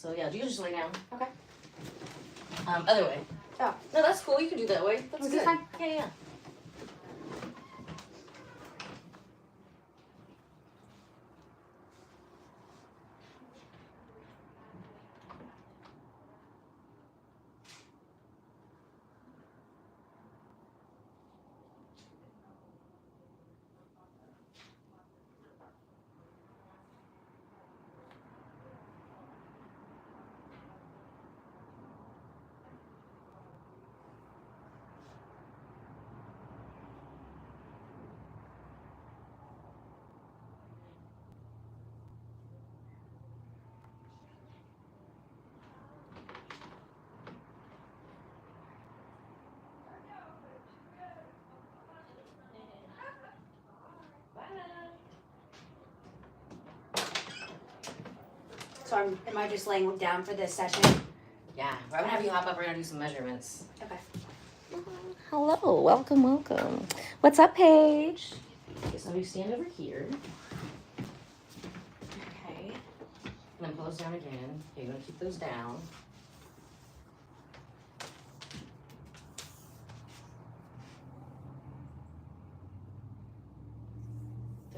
So yeah, you can just lay down. Okay. Other way. Oh. No, that's cool. You can do that way. That's good. Fine. Yeah. So am I just laying down for this session? Yeah. I'm gonna have you hop up. We're gonna do some measurements. Okay. Hello. Welcome. What's up, Paige? Okay, so you stand over here. Okay. And then pull those down again. Okay, you're gonna keep those down.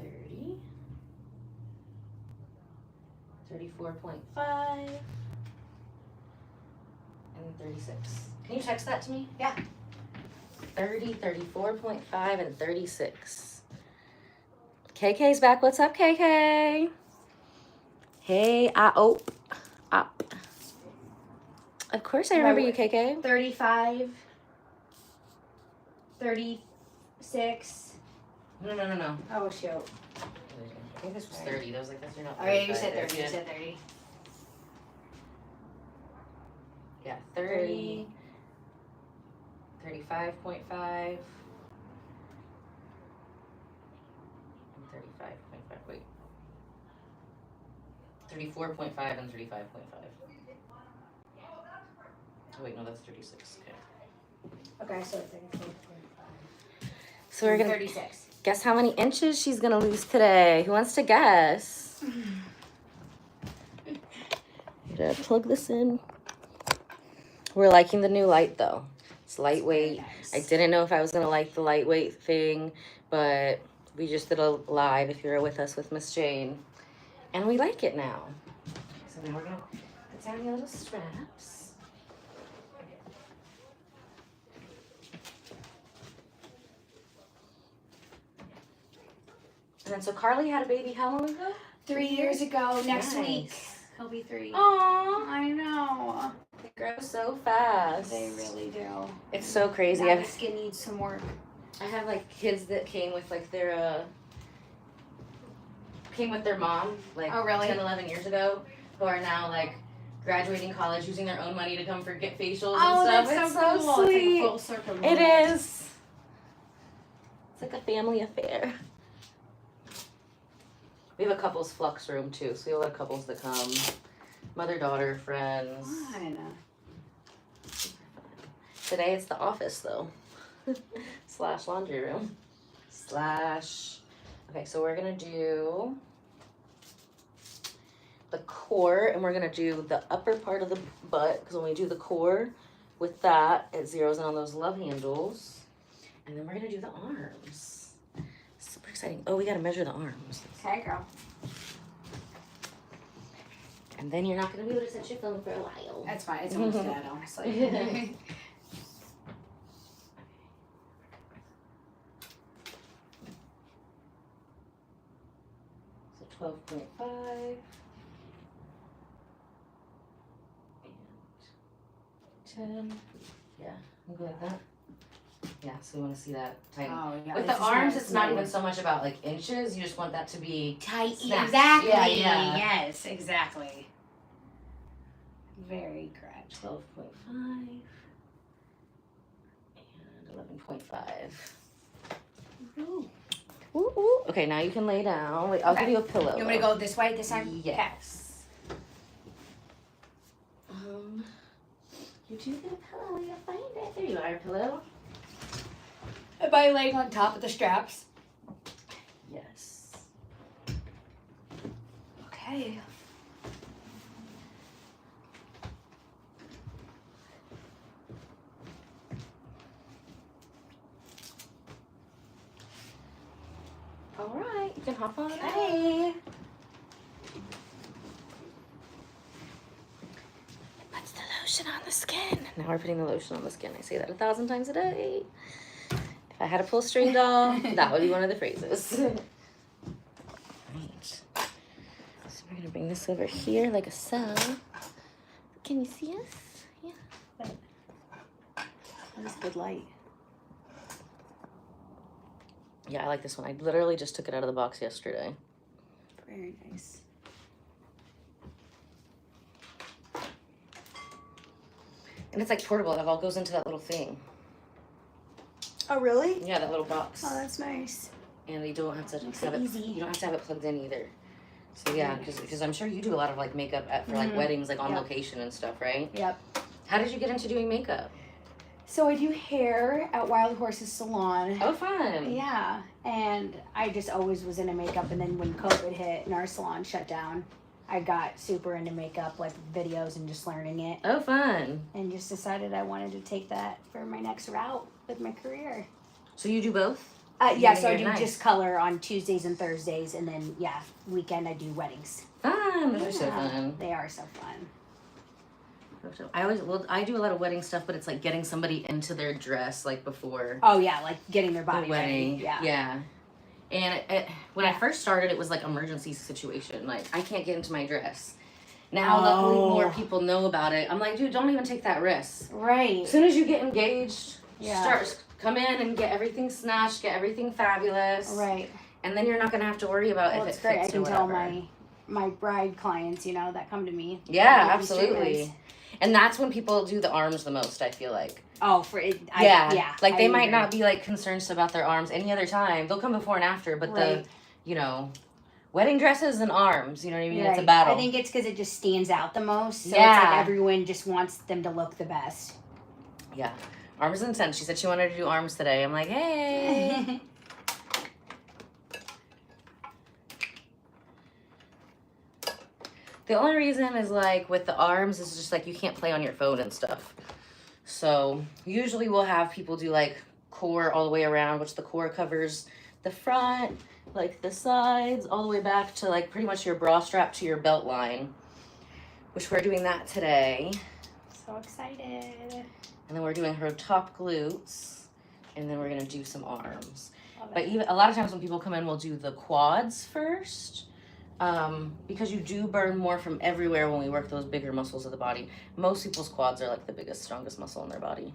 $30. 34.5. And 36. Can you text that to me? Yeah. 30, 34.5, and 36. KK's back. What's up, KK? Hey, up. Of course I remember you, KK. 35. 36. No. Oh, shoot. I think this was 30. That was like, that's not 35. Oh, yeah, you said 30. Yeah. You said 30. Yeah, 30. 35.5. And 35.5. Wait. 34.5 and 35.5. Oh, wait, no, that's 36. Okay. Okay, so 34.5. So we're gonna 36. guess how many inches she's gonna lose today. Who wants to guess? Gotta plug this in. We're liking the new light though. It's lightweight. Nice. I didn't know if I was gonna like the lightweight thing, but we just did a live if you're with us with Miss Jane. And we like it now. So now we're gonna put down your little straps. And then so Carly had a baby how long ago? 3 years ago. Next Nice. week. He'll be 3. Aww. I know. They grow so fast. They really do. It's so crazy. Now the skin needs some work. I have like kids that came with like their mom like Oh, really? 10, 11 years ago, who are now like graduating college, using their own money to come for get facials Oh, and stuff. that's It's so cool. sweet. It's like a full circle It moment. is. It's like a family affair. We have a couples flux room too, so we have a lot of couples that come. Mother-daughter, friends. Fun. Today it's the office though. / laundry room. / Okay, so we're gonna do the core and we're gonna do the upper part of the butt because when we do the core with that, it zeroes in on those love handles. And then we're gonna do the arms. Super exciting. Oh, we gotta measure the arms. Okay, girl. And then you're not gonna be able to touch your phone for a while. That's fine. It's almost dead, honestly. So 12.5. And 10. Yeah, I'm good at that. Yeah, so we want to see that tight. Oh, yeah. With this the is arms, nice. it's not even so much about like inches. You just want that to be tight. snapped. Exactly. Yeah. Yes, exactly. Very correct. 12.5 and 11.5. Ooh. Ooh. Okay, now you can lay down. Wait, I'll Okay. give you a pillow. You want me to go this way this time? Yes. You do get a pillow. You find it. There you are, pillow. Am I laying on top of the straps? Yes. Okay. You can hop on. Hey. It puts the lotion on the skin. Now we're putting the lotion on the skin. I say that 1,000 times a day. If I had a pull string doll, that would be one of the phrases. Right. So we're gonna bring this over here like a so. Can you see us? Yeah. That is good light. Yeah, I like this one. I literally just took it out of the box yesterday. Very nice. And it's like portable. It all goes into that little thing. Oh, really? Yeah, that little box. Oh, that's nice. And you don't have to Makes have it it. easy. You don't have to have it plugged in either. So yeah, because I'm sure you do a lot of like makeup for like Mhm. weddings, like on Yep. location and stuff, right? Yep. How did you get into doing makeup? So I do hair at Wild Horses Salon. Oh, fun. Yeah, and I just always was into makeup, and then when COVID hit and our salon shut down, I got super into makeup, like videos and just learning it, Oh, fun. and just decided I wanted to take that for my next route with my career. So you do both? Yeah, so I Very do nice. just color on Tuesdays and Thursdays, and then, yeah, weekend I do weddings. Fun. Those are so Yeah, fun. They are so fun. I do a lot of wedding stuff, but it's like getting somebody into their dress like before Oh, yeah, like getting their the body wedding. ready. Yeah. Yeah. And when I Yeah. first started, it was like emergency situation. Like I can't get into my dress. Now, luckily, more people know about it. I'm like, dude, don't even take that risk. Right. As soon as you get engaged, Yeah. come in and get everything snatched, get everything fabulous. Right. And then you're not gonna have to worry about Well, if it's it great. I fits or can tell whatever. my bride clients, you know, that come to me. Yeah, Make these absolutely. treatments. And that's when people do the arms the most, I feel like. Oh, for it. Yeah. Like I they might agree. not be like concerned about their arms any other time. They'll come before and after, but Right. wedding dresses and arms, you know what I mean? It's a Right. battle. I think it's because it just stands out the most. So it's Yeah. like everyone just wants them to look the best. Yeah. Arms intense. She said she wanted to do arms today. I'm like, hey. The only reason is like with the arms is just like you can't play on your phone and stuff. So usually we'll have people do like core all the way around, which the core covers the front, like the sides, all the way back to like pretty much your bra strap to your belt line, which we're doing that today. So excited. And then we're doing her top glutes, and then we're gonna do some arms. Love But it. even a lot of times when people come in, we'll do the quads first, because you do burn more from everywhere when we work those bigger muscles of the body. Most people's quads are like the biggest, strongest muscle in their body.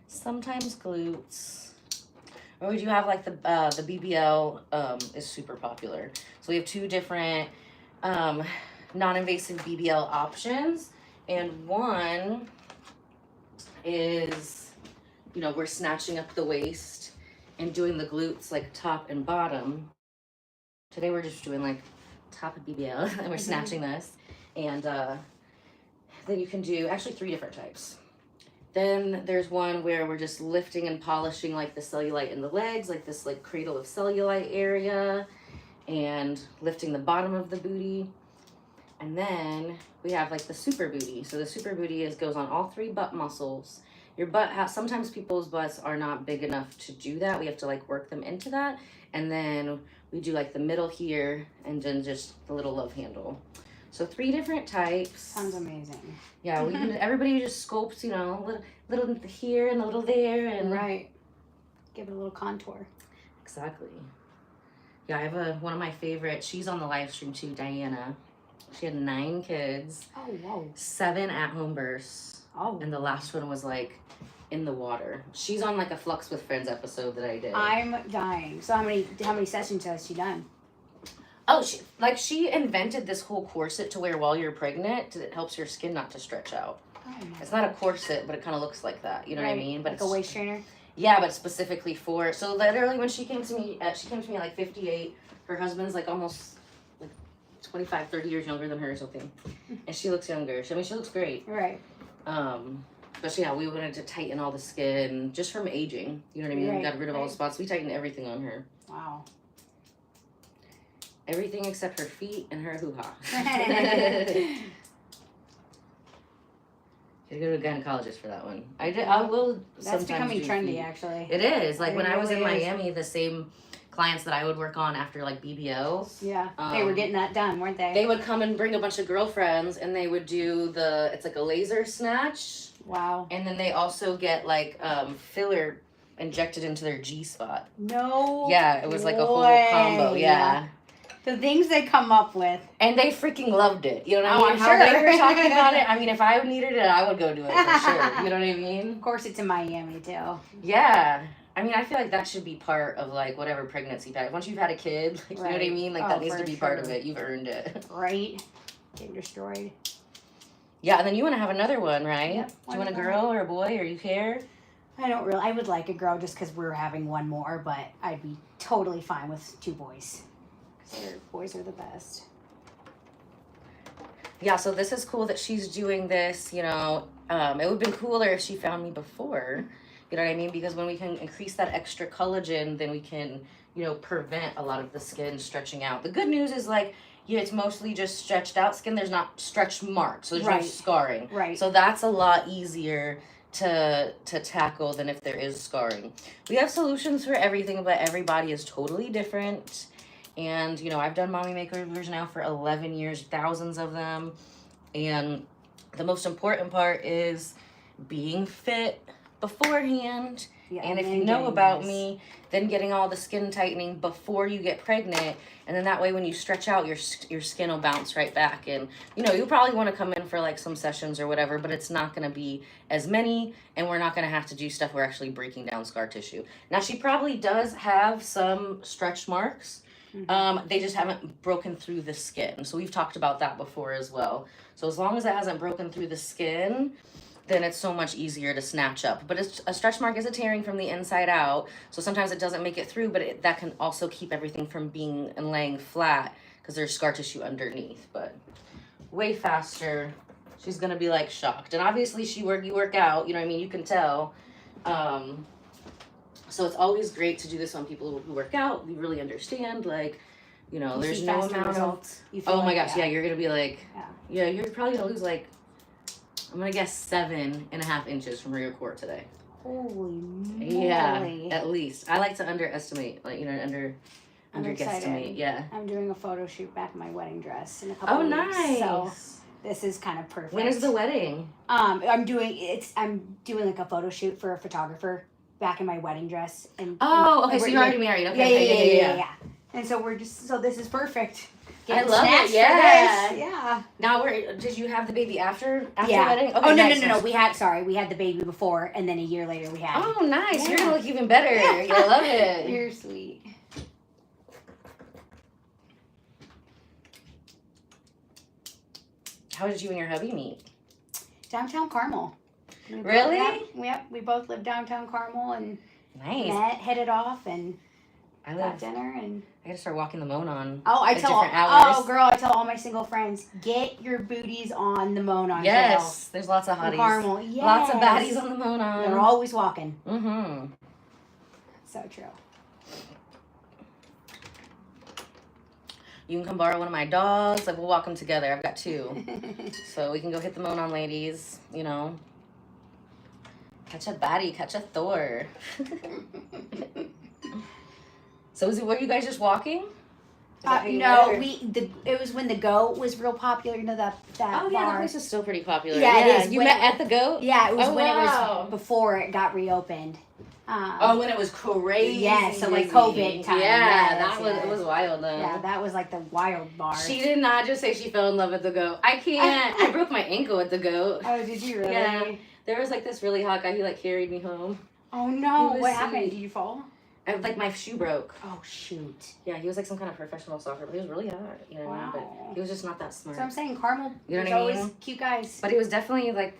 Sometimes glutes. Or we do have like the BBL is super popular. So we have two different non-invasive BBL options, and one is, we're snatching up the waist and doing the glutes like top and bottom. Today we're just doing like top of BBL and we're snatching this. And then you can do actually 3 different types. Then there's one where we're just lifting and polishing like the cellulite in the legs, like this like cradle of cellulite area, and lifting the bottom of the booty. And then we have like the super booty. So the super booty goes on all 3 butt muscles. Your butt sometimes people's butts are not big enough to do that. We have to like work them into that. And then we do like the middle here and then just the little love handle. So 3 different types. Sounds amazing. Yeah, everybody just sculpts, little here and a little there, and Right. Give it a little contour. exactly. Yeah, I have one of my favorites. She's on the live stream too, Diana. She had 9 kids, Oh, whoa. 7 at-home births, Oh. and the last one was like in the water. She's on like a Flux with Friends episode that I did. I'm dying. So how many sessions has she done? Oh, she invented this whole corset to wear while you're pregnant. It helps your skin not to stretch out. Oh, my It's not a corset, but it kind of looks like that. You know what I mean? But Like a waist trainer? Yeah, but specifically for, so literally when she came to me at like 58. Her husband's like almost like 25, 30 years younger than her or something. And she looks younger. She looks great. Right. But yeah, we wanted to tighten all the skin just from aging. You know what I mean? Right, We got rid of all the right. spots. We tightened everything on her. Wow. Everything except her feet and her hoo-ha. You go to a gynecologist for that one. I will That's sometimes becoming do trendy, feet. actually. It is. Like It when I was in really is. Miami, the same clients that I would work on after like BBL. Yeah, they were getting that done, weren't they? They would come and bring a bunch of girlfriends, and they would do it's like a laser snatch. Wow. And then they also get like filler injected into their G-spot. No. Yeah, it was like a whole way. combo. Yeah. The things they come up with. And they freaking loved it. You know what I Oh, mean? I'm How sure. they were talking about it. I mean, if I needed it, I would go do it for sure. You know what I mean? Of course, it's in Miami too. Yeah. I mean, I feel like that should be part of like whatever pregnancy pack. Once you've had a kid, like, you know what I mean? Like that needs to be part of it. You've earned it. Right. Getting destroyed. Yeah, and then you want to have another one, right? Yep. Do you want a girl or a boy, or you care? I would like a girl just because we're having one more, but I'd be totally fine with 2 boys. Because boys are the best. Yeah, so this is cool that she's doing this, you know. It would have been cooler if she found me before, you know what I mean? Because when we can increase that extra collagen, then we can, you know, prevent a lot of the skin stretching out. The good news is like, yeah, it's mostly just stretched out skin. There's not stretch marks, so there's no scarring. Right. So that's a lot easier to tackle than if there is scarring. We have solutions for everything, but every body is totally different. And, you know, I've done mommy makeovers now for 11 years, thousands of them. And the most important part is being fit beforehand. Yeah, and if you know about me, then getting all the skin tightening before you get pregnant. And then that way when you stretch out, your skin will bounce right back. And, you know, you'll probably want to come in for like some sessions or whatever, but it's not going to be as many. And we're not going to have to do stuff we're actually breaking down scar tissue. Now, she probably does have some stretch marks. They just haven't broken through the skin. So we've talked about that before as well. So as long as it hasn't broken through the skin, then it's so much easier to snatch up. But a stretch mark is a tearing from the inside out. So sometimes it doesn't make it through, but that can also keep everything from being and laying flat because there's scar tissue underneath. But way faster. She's going to be like shocked. And obviously you work out, you know what I mean? You can tell. So it's always great to do this on people who work out. We really understand, like, you know, there's no amount of... Oh my gosh, yeah, you're going to be like... Yeah, you're probably going to lose like... I'm going to guess 7.5 inches from your core today. Holy moly. Yeah, at least. I like to underestimate, like, you know, underguesstimate. Yeah. I'm doing a photo shoot back in my wedding dress in a couple weeks. Nice. So this is kind of perfect. When is the wedding? I'm doing like a photo shoot for a photographer back in my wedding dress. And okay, so you're already married. Okay, yeah. And so this is perfect. I love it. Yeah. Yeah. Now, did you have the baby after yeah. wedding? Okay, oh, nice. No. We had the baby before, and then a year later we had. Oh, nice. Yeah. You're going to look even better. I love it. You're sweet. How did you and your hubby meet? Downtown Carmel. Really? Yep. We both lived downtown Carmel and nice. hit it off and got got dinner and. I gotta start walking the Moan on. I tell all my single friends, get your booties on the Moan on. Yes, there's lots of hotties. Carmel, yes. Lots of baddies on the Moan on. They're always walking. Mm-hmm. So true. You can come borrow one of my dogs. Like, we'll walk them together. I've got 2. So we can go hit the Moan on, ladies. You know. Catch a baddie, catch a Thor. So were you guys just walking? No, it was when the Goat was real popular. You know that Oh yeah, bar. that place is still pretty popular. Yeah, it is. You met at the Goat? Yeah, it was when wow. it was before it got reopened. When it was crazy. Yeah, so like COVID time. Yeah, it was wild though. Yeah, that was like the wild bar. She did not just say she fell in love with the Goat. I can't. I broke my ankle at the Goat. Oh, did you really? Yeah. There was like this really hot guy. He like carried me home. Oh no! What sweet. happened? Did you fall? Like my shoe broke. Oh shoot! Yeah, he was like some kind of professional soccer, but he was really hot. You know what I mean? But he was just not that smart. So I'm saying Carmel. You know what I mean? Always cute guys. But he was definitely like.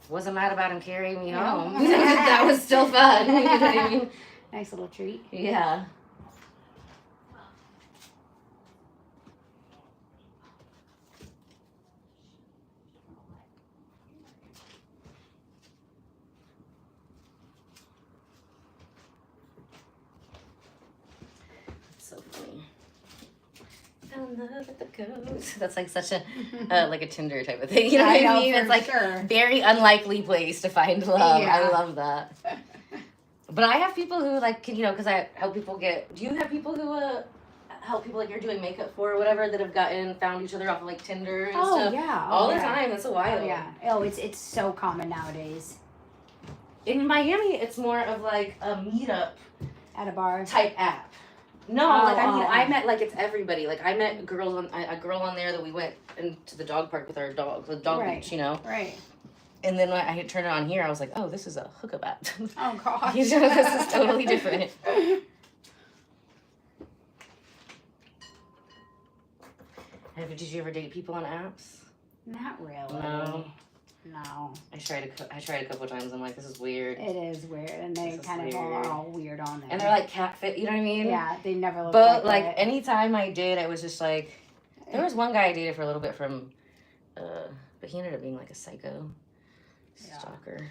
Wasn't mad about him carrying me home. That was still fun. You know what I mean? Nice little treat. Yeah. That's like such a like a Tinder type of thing. You know what I mean? It's like sure. very unlikely place to find love. Yeah. I love that. But I have people who like can, because I help people get. Do you have people who help people like you're doing makeup for or whatever that have found each other off of like Tinder and stuff? Yeah. All the time. That's a while. Oh yeah. Oh, it's so common nowadays. In Miami, it's more of like a meetup At a bar type app. No, I met like it's everybody. Like I met a girl on there that we went into the dog park with our dog, the dog beach, Right. And then when I had turned it on here, I was like, oh, this is a hookup app. Oh gosh. This is totally different. Did you ever date people on apps? Not really. No. I tried a couple times. I'm like, this is weird. It is weird, and they kind of are all weird on there. And they're like catfit, you know what I mean? Yeah, they never look But like like anytime I did, I was just like, there was one guy I dated for a little bit from, but he ended up being like a psycho stalker.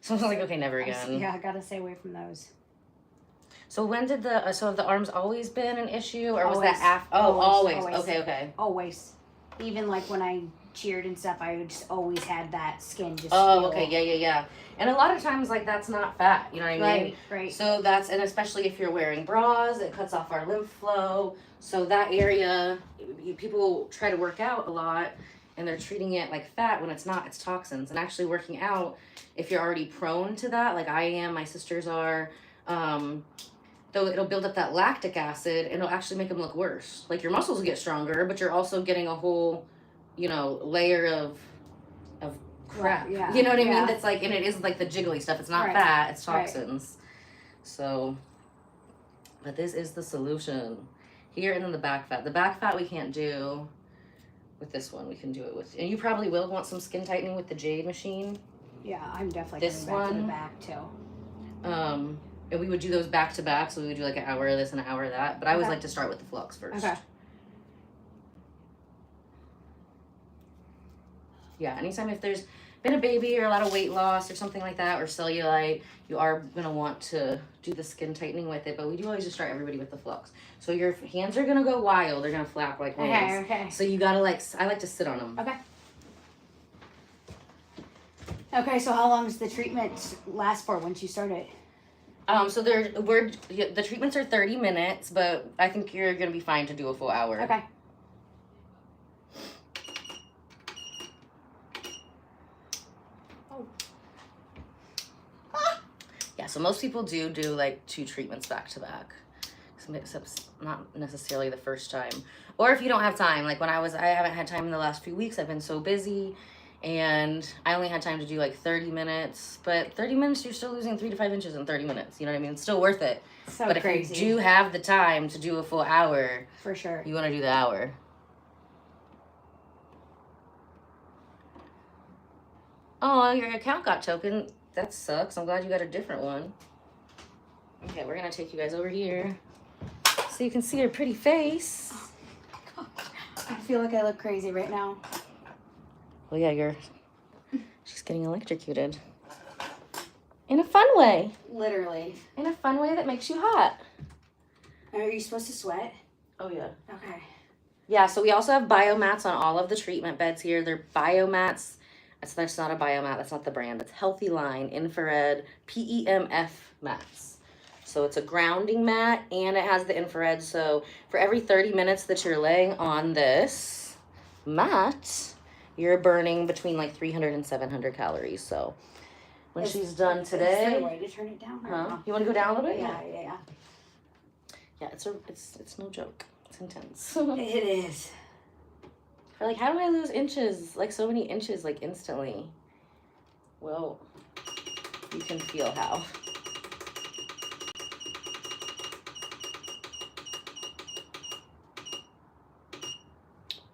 So I was like, okay, never again. Yeah, I gotta stay away from those. So when did have the arms always been an issue, or was Always. that after? Oh, always. Okay. Always. Even like when I cheered and stuff, I just always had that skin just okay, yeah. And a lot of times, like, that's not fat, you know what I mean? Right. So and especially if you're wearing bras, it cuts off our lymph flow. So that area, people try to work out a lot, and they're treating it like fat when it's not, it's toxins. And actually working out, if you're already prone to that, like I am, my sisters are, though it'll build up that lactic acid, and it'll actually make them look worse. Like your muscles will get stronger, but you're also getting a whole, layer of crap. Yeah. You know what I mean? That's like, and it is like the jiggly stuff. It's not fat, it's toxins. So, but this is the solution. Here and then the back fat. The back fat we can't do with this one. We can do it with, and you probably will want some skin tightening with the Jade machine. Yeah, I'm definitely This coming back to the one, back too. And we would do those back to back, so we would do like an hour of this and an hour of that. But I always like to start with the Flux first. Okay. Yeah, anytime if there's been a baby or a lot of weight loss or something like that, or cellulite, you are going to want to do the skin tightening with it. But we do always just start everybody with the Flux. So your hands are going to go wild. They're going to flap like wings. Okay. So you got to I like to sit on them. Okay, so how long does the treatment last for once you start it? So the treatments are 30 minutes, but I think you're going to be fine to do a full hour. Okay. Yeah, so most people do like 2 treatments back to back. Except not necessarily the first time. Or if you don't have time, like I haven't had time in the last few weeks. I've been so busy, and I only had time to do like 30 minutes. But 30 minutes, you're still losing 3 to 5 inches in 30 minutes. You know what I mean? It's still worth it. So but crazy. If you do have the time to do a full hour, for sure, you want to do the hour. Oh, your account got token. That sucks. I'm glad you got a different one. Okay, we're gonna take you guys over here so you can see her pretty face. I feel like I look crazy right now. Well, yeah, she's getting electrocuted. In a fun way. Literally. In a fun way that makes you hot. Are you supposed to sweat? Oh, yeah. Okay. Yeah, so we also have biomats on all of the treatment beds here. They're biomats. That's not a biomat. That's not the brand. It's Healthy Line Infrared PEMF mats. So it's a grounding mat, and it has the infrared. So for every 30 minutes that you're laying on this mat, you're burning between like 300 and 700 calories. So when she's done today, Is there a way to turn it down? Huh? You want to go down a little bit? Yeah. Yeah, it's no joke. It's intense. It is. Or like, how do I lose inches? Like so many inches, like instantly. Well, you can feel how.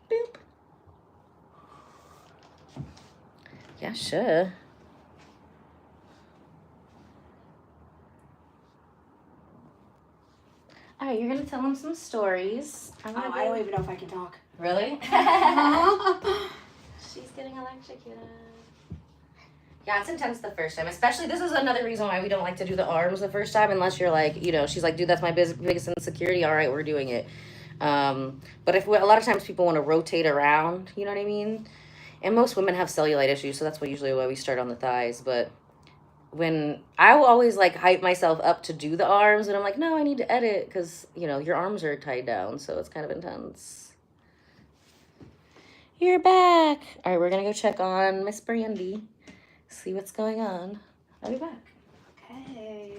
Boop. Yeah, sure. All right, you're gonna tell them some stories. I don't even know if I can talk. Really? She's getting electrocuted. Yeah, it's intense the first time. Especially, this is another reason why we don't like to do the arms the first time, unless you're like, she's like, dude, that's my biggest insecurity. All right, we're doing it. But a lot of times people want to rotate around, you know what I mean? And most women have cellulite issues, so that's usually why we start on the thighs. But when I will always like hype myself up to do the arms, and I'm like, no, I need to edit because, you know, your arms are tied down, so it's kind of intense. You're back. All right, we're gonna go check on Miss Brandy, see what's going on. I'll be back. Okay.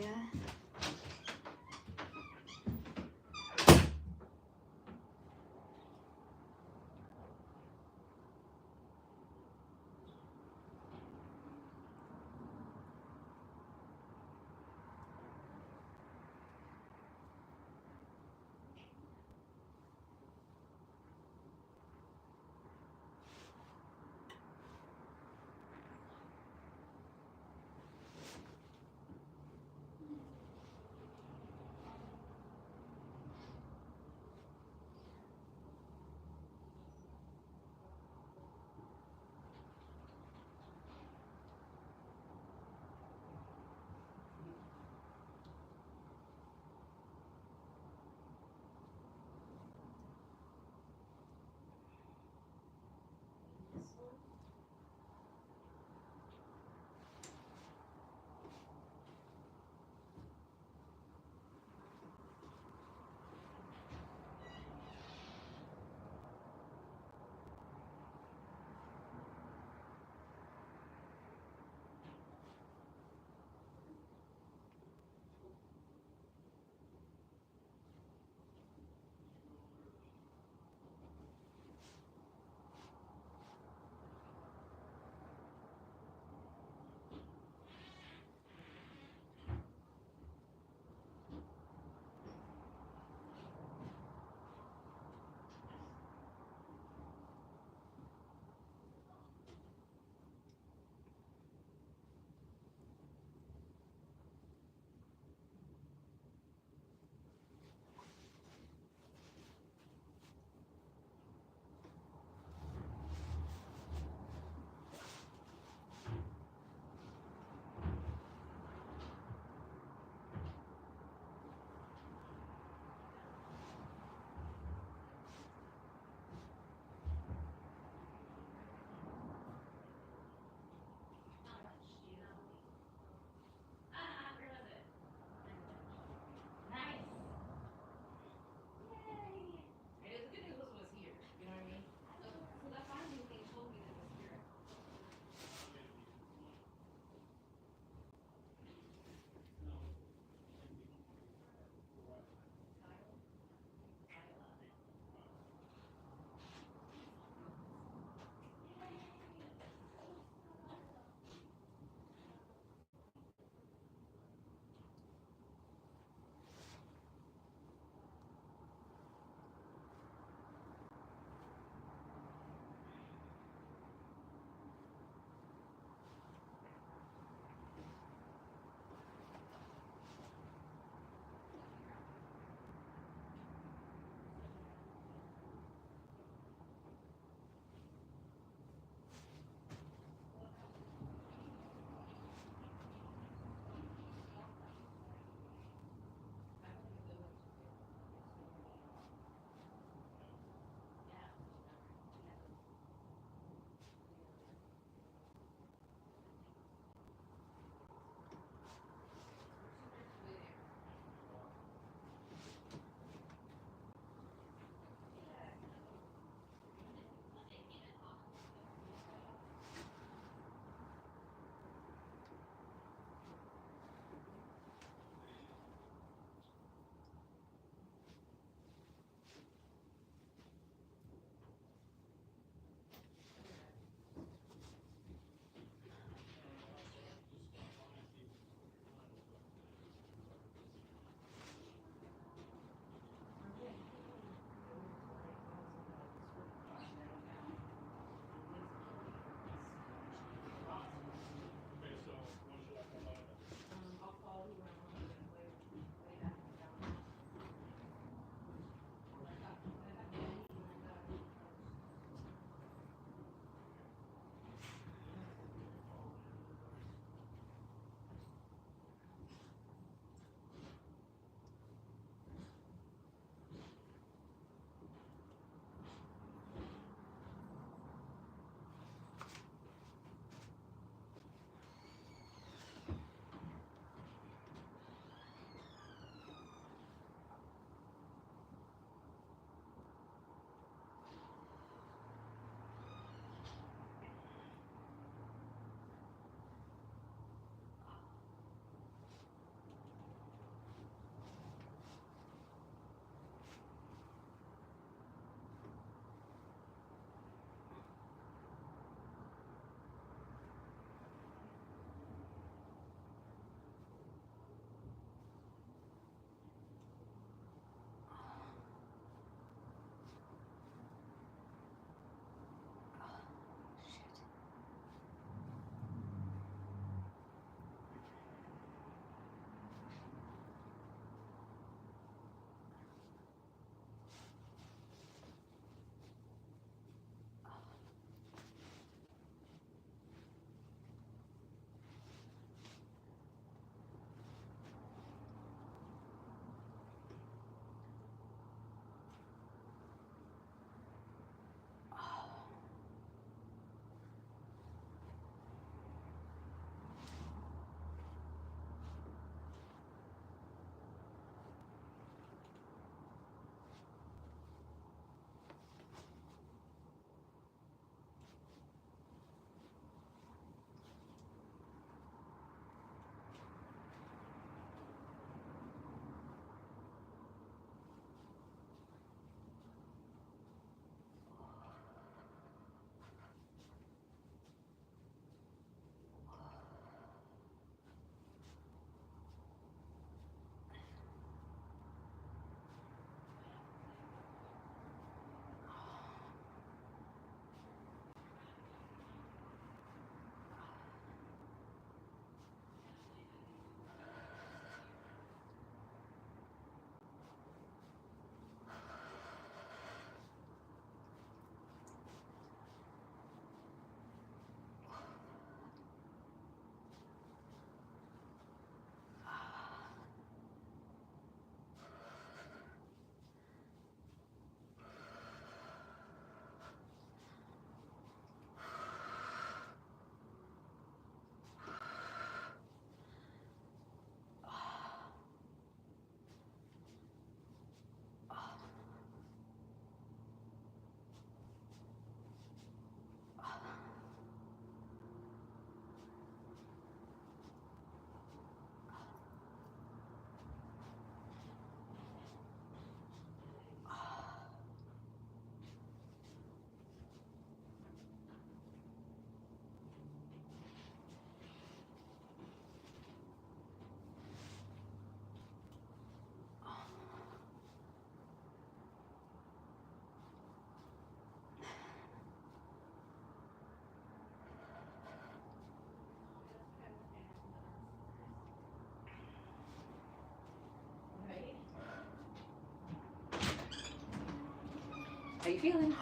How you feeling?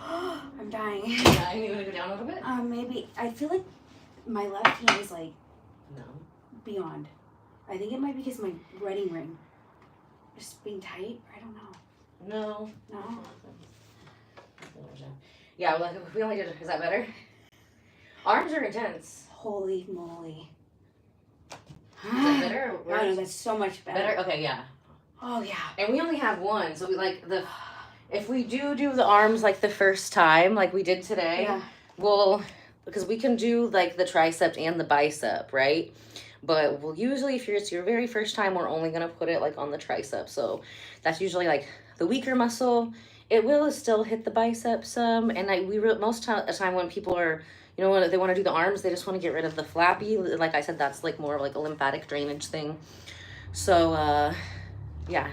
I'm dying. Yeah, you want to go down a little bit? Maybe. I feel like my left hand is like No. beyond. I think it might be because my wedding ring is being tight. I don't know. No. No. Yeah, like we only did. Is that better? Arms are intense. Holy moly. Is that better? Or Oh no, that's so much better. better? Okay, yeah. Oh yeah. And we only have one, so we like if we do the arms like the first time, like we did today, Yeah. we'll, because we can do like the tricep and the bicep, right? But we'll usually, if it's your very first time, we're only gonna put it like on the tricep. So that's usually like the weaker muscle. It will still hit the biceps some, and most of the time when people are, you know, when they want to do the arms, they just want to get rid of the flappy. Like I said, that's like more of like a lymphatic drainage thing. So yeah,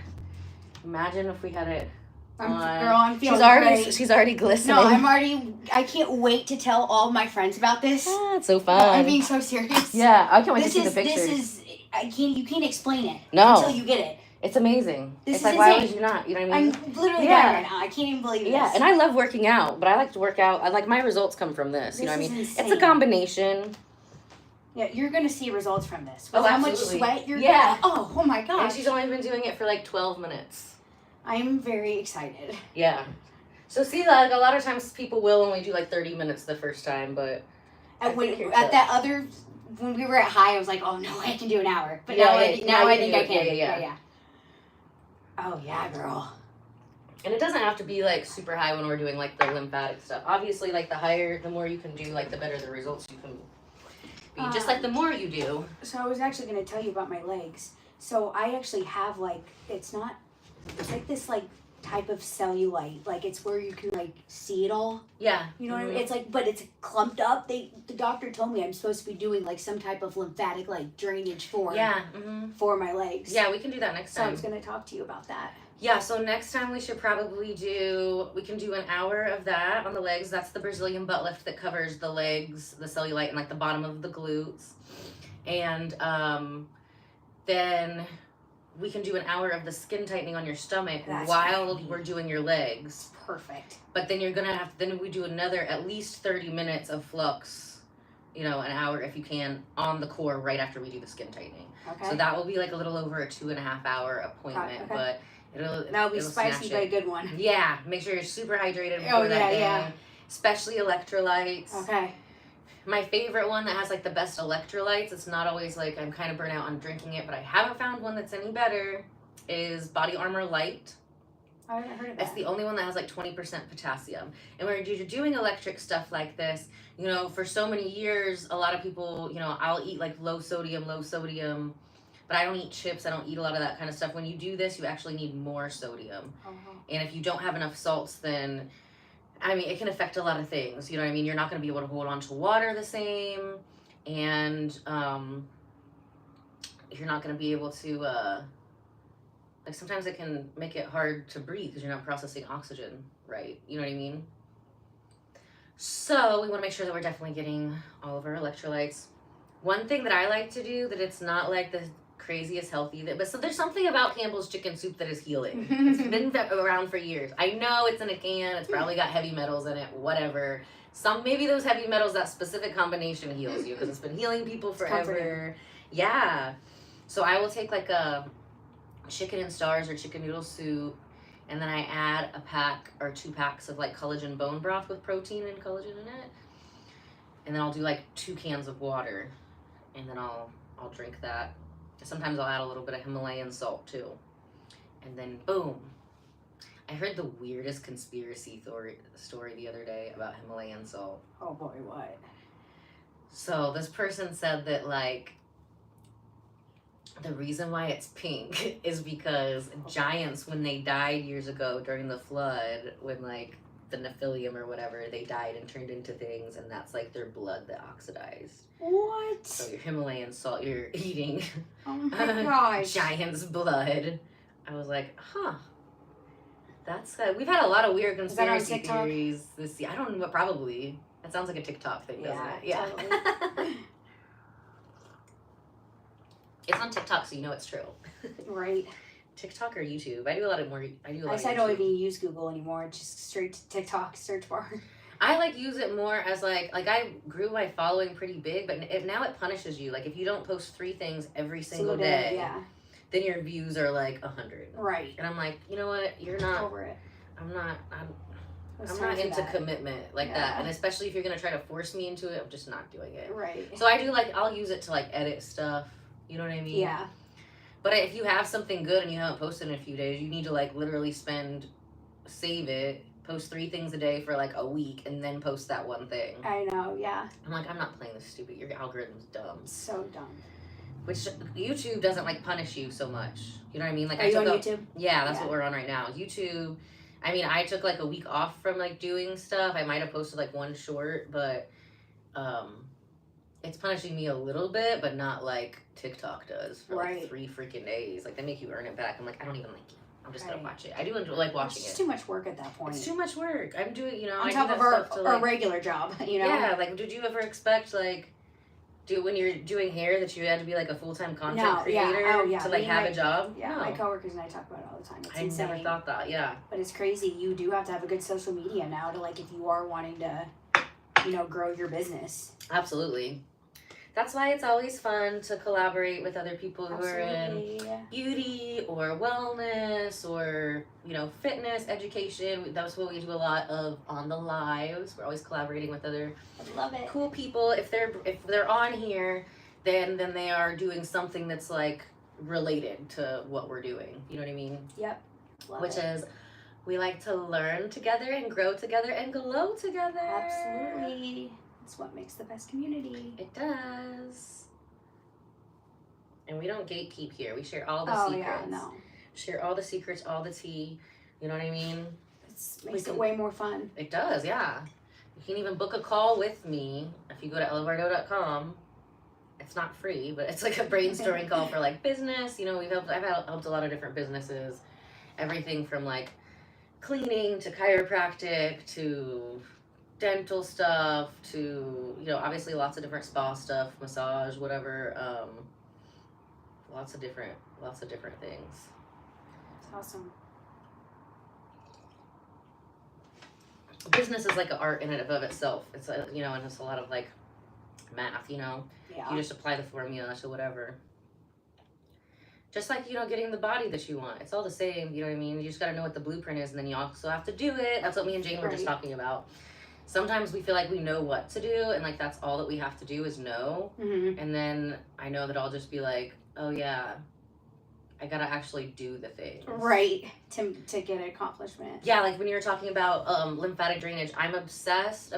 imagine if we had it. I'm feeling She's already glistening. No, I can't wait to tell all my friends about this. Ah, it's so fun. No, I'm being so serious. Yeah, I can't wait to see the pictures. You can't explain it until you get it. It's amazing. This it's is like, insane. why would you not? You know what I mean? I'm literally dying right now. I can't even believe this. Yeah, and I love working out, but I like to work out. I like my results come from this. You know what I mean? Insane. It's a combination. Yeah, you're gonna see results from this. Oh, how much absolutely. sweat you're Yeah. gonna. Oh my gosh. And she's only been doing it for like 12 minutes. I'm very excited. Yeah. So see, like a lot of times people will only do like 30 minutes the first time, but When we were at high, I was like, oh no, I can do an hour. But now I think I can. Yeah. Oh yeah, girl. And it doesn't have to be like super high when we're doing like the lymphatic stuff. Obviously, like the more you can do, like the better the results you can be. Just like the more you do. So I was actually going to tell you about my legs. So I actually have like, it's like this like type of cellulite. Like it's where you can like see it all. Yeah. You know what I mean? It's like, but it's clumped up. The doctor told me I'm supposed to be doing like some type of lymphatic like drainage for for my legs. Yeah, we can do that next time. So I was going to talk to you about that. Yeah, so next time we should probably we can do an hour of that on the legs. That's the Brazilian butt lift that covers the legs, the cellulite, and like the bottom of the glutes. And then we can do an hour of the skin tightening on your stomach while we're doing your legs. Perfect. But then then we do another at least 30 minutes of Flux, an hour if you can, on the core right after we do the skin tightening. Okay. So that will be like a little over a 2.5 hour appointment, okay. But that'll be spicy, but a good one. Yeah, make sure you're super hydrated before that day. Yeah. Especially electrolytes. Okay. My favorite one that has like the best electrolytes, it's not always like I'm kind of burnt out on drinking it, but I haven't found one that's any better, is Body Armor Light. I haven't heard of that. It's the only one that has like 20% potassium. And when you're doing electric stuff like this, for so many years, a lot of people, I'll eat like low sodium, but I don't eat chips. I don't eat a lot of that kind of stuff. When you do this, you actually need more sodium. Uh-huh. And if you don't have enough salts, then, it can affect a lot of things. You know what I mean? You're not going to be able to hold on to water the same. And you're not going to be able to, sometimes it can make it hard to breathe because you're not processing oxygen right. You know what I mean? So we want to make sure that we're definitely getting all of our electrolytes. One thing that I like to do, that it's not like the craziest healthy, but so there's something about Campbell's chicken soup that is healing. It's been around for years. I know it's in a can. It's probably got heavy metals in it, whatever. Maybe those heavy metals, that specific combination heals you because it's been healing people forever. Yeah. So I will take like a chicken and stars or chicken noodle soup, and then I add a pack or 2 packs of like collagen bone broth with protein and collagen in it. And then I'll do like 2 cans of water, and then I'll drink that. Sometimes I'll add a little bit of Himalayan salt too. And then boom. I heard the weirdest conspiracy story the other day about Himalayan salt. Oh boy, what? So this person said that like the reason why it's pink is because giants, when they died years ago during the flood, when like the Nephilim or whatever, they died and turned into things, and that's like their blood that oxidized. What? So your Himalayan salt, you're eating oh my gosh. giant's blood. I was like, that's we've had a lot of weird conspiracy theories this year. I don't know, but probably. That sounds like a TikTok thing, doesn't it? Yeah. Totally. It's on TikTok, so you know it's true. Right. TikTok or YouTube? I do a lot more. I do a lot. I don't even use Google anymore. It's just straight to TikTok search bar. I like use it more as like I grew my following pretty big, but now it punishes you. Like if you don't post 3 things every single day, yeah, then your views are like 100. Right. And I'm like, you know what? You're not over it. I'm not into commitment like that. And especially if you're gonna try to force me into it, I'm just not doing it. Right. So I do I'll use it to like edit stuff. You know what I mean? Yeah. But if you have something good and you haven't posted in a few days, you need to like literally save it, post 3 things a day for like a week, and then post that one thing. I know, yeah. I'm like, I'm not playing this stupid. Your algorithm's dumb. So dumb. Which YouTube doesn't like punish you so much. You know what I mean? Like, Are you on YouTube? Yeah, that's what we're on right now. YouTube. I mean, I took like a week off from like doing stuff. I might have posted like 1 short, but it's punishing me a little bit, but not like TikTok does for like 3 freaking days. Like they make you earn it back. I'm like, I don't even like it. I'm just gonna watch it. I do enjoy like watching it. It's too much work at that point. It's too much work. I'm doing, you know, on top of our regular job, you know. Yeah, like did you ever expect like when you're doing hair that you had to be like a full-time content creator to like have a job? Yeah, my coworkers and I talk about it all the time. It's insane. Never thought that. Yeah. But it's crazy. You do have to have a good social media now to like if you are wanting to, you know, grow your business. Absolutely. That's why it's always fun to collaborate with other people who are in beauty or wellness or, you know, fitness, education. That's what we do a lot of on the lives. We're always collaborating with other cool people. If they're on here, then they are doing something that's like related to what we're doing. You know what I mean? Yep. Which is we like to learn together and grow together and glow together. Absolutely. It's what makes the best community. It does. And we don't gatekeep here. We share all the secrets. Yeah, no. Share all the secrets, all the tea. You know what I mean? It makes it way more fun. It does, yeah. You can even book a call with me if you go to ellabardo.com. It's not free, but it's like a brainstorming call for like business. You know, I've helped a lot of different businesses. Everything from like cleaning to chiropractic to dental stuff to, you know, obviously lots of different spa stuff, massage, whatever, lots of different things. It's awesome. Business is like an art in and of itself. It's you know, and it's a lot of like math, you know. Yeah. You just apply the formula to whatever. Just like, you know, getting the body that you want. It's all the same, you know what I mean? You just got to know what the blueprint is, and then you also have to do it. That's what me and Jane were just talking about. Sometimes we feel like we know what to do, and like that's all that we have to do is know. Mm-hmm. And then I know that I'll just be like, oh yeah, I gotta actually do the things. Right, to get an accomplishment. Yeah, like when you were talking about lymphatic drainage, I'm obsessed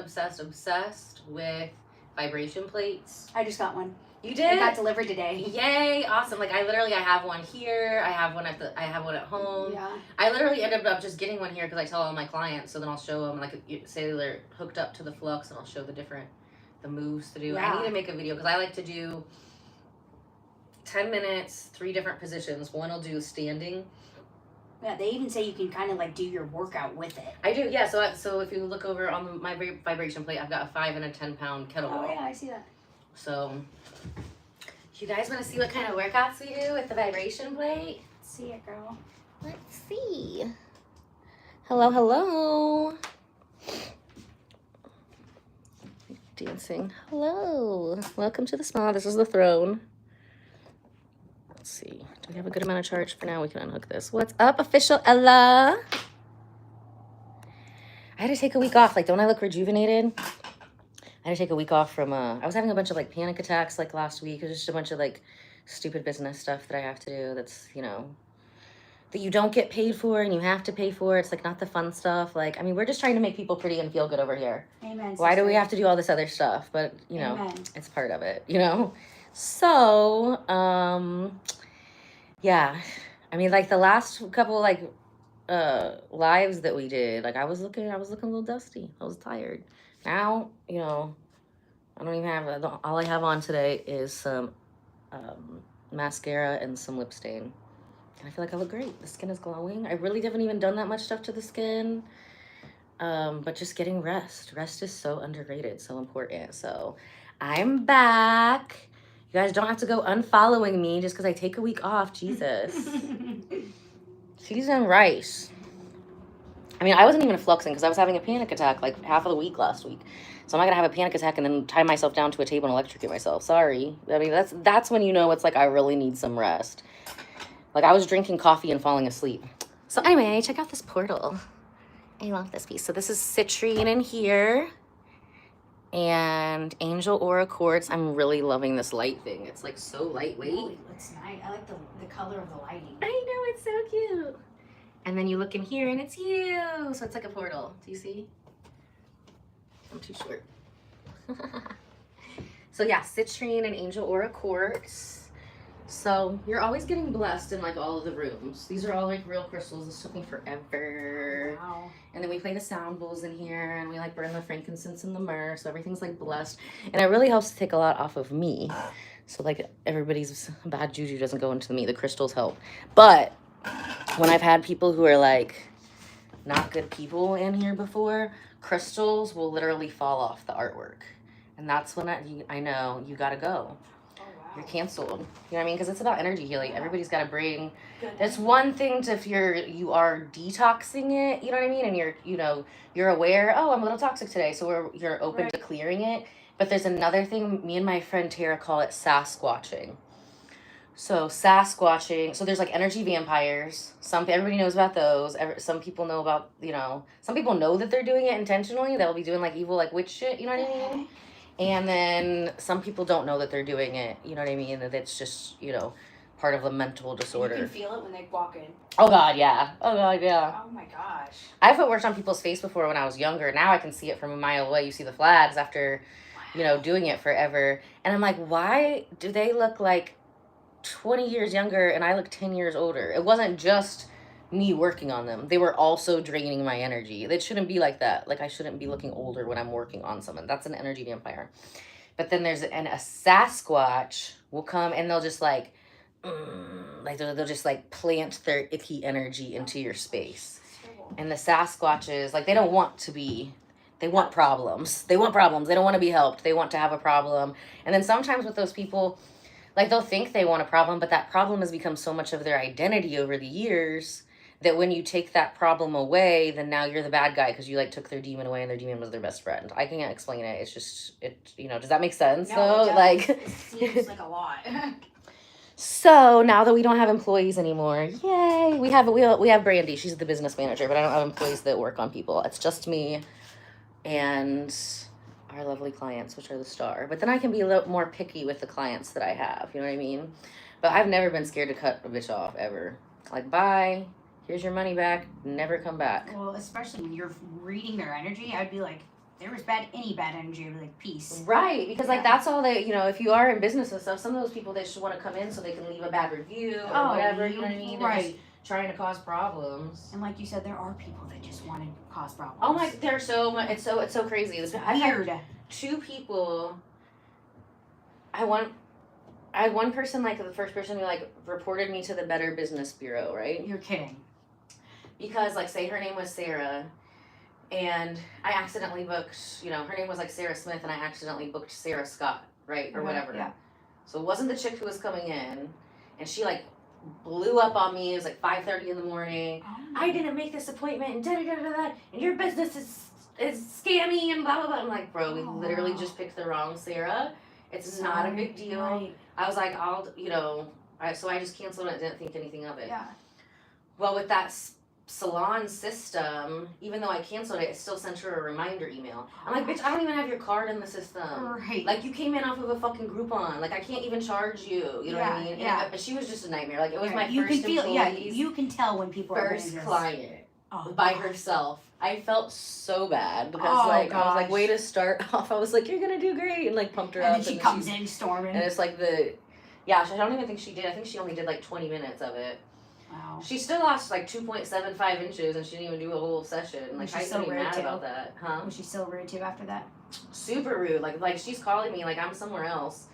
with vibration plates. I just got one. You did? It got delivered today. Yay, awesome. Like I have one here, I have one at home. Yeah. I literally ended up just getting one here because I tell all my clients, so then I'll show them, like, say they're hooked up to the Flux, and I'll show the moves to do. Yeah. I need to make a video because I like to do 10 minutes, 3 different positions. One I'll do standing. Yeah, they even say you can kind of like do your workout with it. I do, yeah. So if you look over on my vibration plate, I've got a 5 and a 10-pound kettlebell. Oh yeah, I see that. So, you guys want to see what kind of workouts we do with the vibration plate? Let's see it, girl. Let's see. Hello. Dancing. Hello. Welcome to the spa. This is the throne. Let's see. Do we have a good amount of charge for now? We can unhook this. What's up, official Ella? I had to take a week off. Like, don't I look rejuvenated? I had to take a week off from, I was having a bunch of, like, panic attacks, like, last week. It was just a bunch of, like, stupid business stuff that I have to do that's, you know, that you don't get paid for and you have to pay for. It's, like, not the fun stuff. Like, I mean, we're just trying to make people pretty and feel good over here. Amen. Why do we have to do all this other stuff? But, you know, Amen. It's part of it, you know? So, yeah. I mean, like, the last couple, like, lives that we did, like, I was looking a little dusty. I was tired. Now, you know, I don't even have, all I have on today is some mascara and some lip stain. And I feel like I look great. The skin is glowing. I really haven't even done that much stuff to the skin. But just getting rest. Rest is so underrated, so important. So I'm back. You guys don't have to go unfollowing me just because I take a week off. Jesus. seasoned rice. I mean, I wasn't even fluxing because I was having a panic attack like half of the week last week. So I'm not gonna have a panic attack and then tie myself down to a table and electrocute myself. Sorry. I mean, that's when you know it's like I really need some rest. Like I was drinking coffee and falling asleep. So anyway, check out this portal. I love this piece. So this is citrine in here and angel aura quartz. I'm really loving this light thing. It's like so lightweight. Oh, it looks nice. I like the color of the lighting. I know, it's so cute. And then you look in here and it's you. So it's like a portal. Do you see? I'm too short. So yeah, citrine and angel aura quartz. So you're always getting blessed in like all of the rooms. These are all like real crystals. This took me forever. Wow. And then we play the sound bowls in here and we like burn the frankincense and the myrrh. So everything's like blessed. And it really helps to take a lot off of me. So like everybody's bad juju doesn't go into me. The crystals help. But when I've had people who are like not good people in here before, crystals will literally fall off the artwork. And that's when I know you gotta go. You're canceled. You know what I mean? Because it's about energy healing. Everybody's got to bring. It's one thing to if you are detoxing it. You know what I mean? And you're aware. Oh, I'm a little toxic today, so you're open to clearing it. But there's another thing. Me and my friend Tara call it Sasquatching. So Sasquatching. So there's like energy vampires. Everybody knows about those. Some people know about Some people know that they're doing it intentionally. They'll be doing like evil like witch shit. You know what I mean? And then some people don't know that they're doing it, you know what I mean? That it's just, part of the mental disorder. You can feel it when they walk in. Oh, God, yeah. Oh, God, yeah. Oh, my gosh. I've put work on people's face before when I was younger. Now I can see it from a mile away. You see the flags after, doing it forever. And I'm like, why do they look like 20 years younger and I look 10 years older? It wasn't just me working on them. They were also draining my energy. It shouldn't be like that. Like I shouldn't be looking older when I'm working on someone. That's an energy vampire. But then there's a Sasquatch will come and they'll just like they'll just like plant their icky energy into your space. And the Sasquatches, like they don't want to be, they want problems. They want problems. They don't want to be helped. They want to have a problem. And then sometimes with those people, like they'll think they want a problem, but that problem has become so much of their identity over the years that when you take that problem away, then now you're the bad guy because you like took their demon away and their demon was their best friend. I can't explain it. It's just, does that make sense though? Like, it seems like a lot. So now that we don't have employees anymore, yay! We have Brandy. She's the business manager, but I don't have employees that work on people. It's just me and our lovely clients, which are the star. But then I can be a little more picky with the clients that I have. You know what I mean? But I've never been scared to cut a bitch off ever. Like, bye. Here's your money back. Never come back. Well, especially when you're reading their energy, I'd be like, if there was any bad energy, I'd be like, peace. Right, because like that's all they, if you are in business and stuff, some of those people they just want to come in so they can leave a bad review or whatever. You know what I mean? They're just trying to cause problems. And like you said, there are people that just want to cause problems. Oh my, there's so much. It's so crazy. It's I've weird. had 2 people. I had one person, like the first person who like reported me to the Better Business Bureau, right? You're kidding. Because like say her name was Sarah and I accidentally booked, her name was like Sarah Smith and I accidentally booked Sarah Scott, right? Or whatever. Yeah. So it wasn't the chick who was coming in and she like blew up on me. It was like 5:30 in the morning. Oh. I didn't make this appointment and da-da-da-da-da and your business is scammy and blah, blah, blah. I'm like, bro, we literally just picked the wrong Sarah. It's not a big deal. Right. I was like, so I just canceled it. Didn't think anything of it. Yeah. Well, with that salon system, even though I canceled it, it still sent her a reminder email. I'm like, bitch, I don't even have your card in the system. Right. Like, you came in off of a fucking Groupon. Like, I can't even charge you. You know what I mean? Yeah. But she was just a nightmare. Like, it was my you first can feel, employee's you can tell when people are first client by by herself. I felt so bad because, I was like, way to start off. I was like, you're going to do great. And, like, pumped her up. And then she comes in storming. And it's like I don't even think she did. I think she only did, like, 20 minutes of it. Wow. She still lost like 2.75 inches and she didn't even do a whole session. Like, I so mad about that. Huh? Was she so rude too after that? Super rude. Like she's calling me like I'm somewhere else.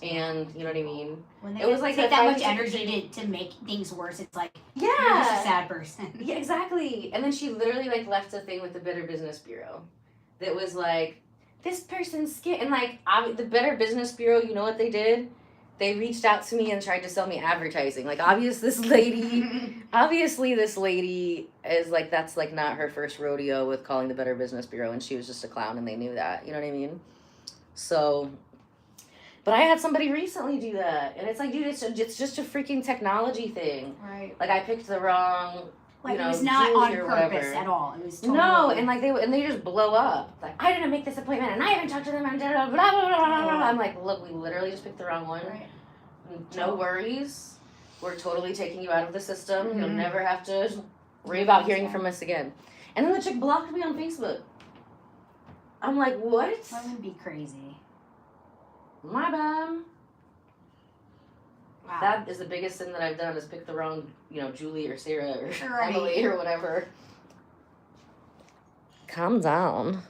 And you know what I mean? When it was like take that much energy to make things worse, it's like you're just a sad person. Yeah, exactly. And then she literally like left a thing with the Better Business Bureau that was like, this person's skin and like the Better Business Bureau, you know what they did? they reached out to me and tried to sell me advertising. Like, obviously this lady is like, that's like not her first rodeo with calling the Better Business Bureau, and she was just a clown and they knew that, you know what I mean? So, but I had somebody recently do that, and it's like, dude, it's just a freaking technology thing. Right. Like, I picked the wrong, Like, you know, it was not jewelry on or purpose whatever. at all. It was totally No, and like they just blow up. Like, I didn't make this appointment, and I haven't talked to them, and blah, blah, blah, blah, blah, blah. I'm like, look, we literally just picked the wrong one. Right. No worries. We're totally taking you out of the system. You'll never have to worry about hearing from us again. And then the chick blocked me on Facebook. I'm like, what? That would be crazy. My bad. Wow. That is the biggest sin that I've done, is pick the wrong, you know, Julie or Sarah or Right. Emily or whatever. Calm down.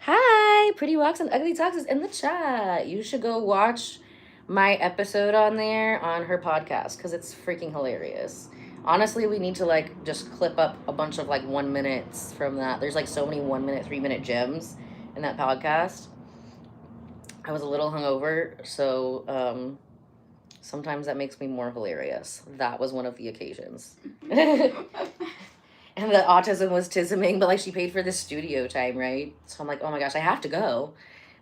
Hi, Pretty Walks and Ugly Talks is in the chat. You should go watch my episode on there on her podcast, because it's freaking hilarious. Honestly, we need to like just clip up a bunch of like 1 minutes from that. There's like so many 1 minute, 3 minute gems in that podcast. I was a little hungover, so sometimes that makes me more hilarious. That was one of the occasions. And the autism was tisming, but like she paid for the studio time, right? So I'm like, oh my gosh, I have to go.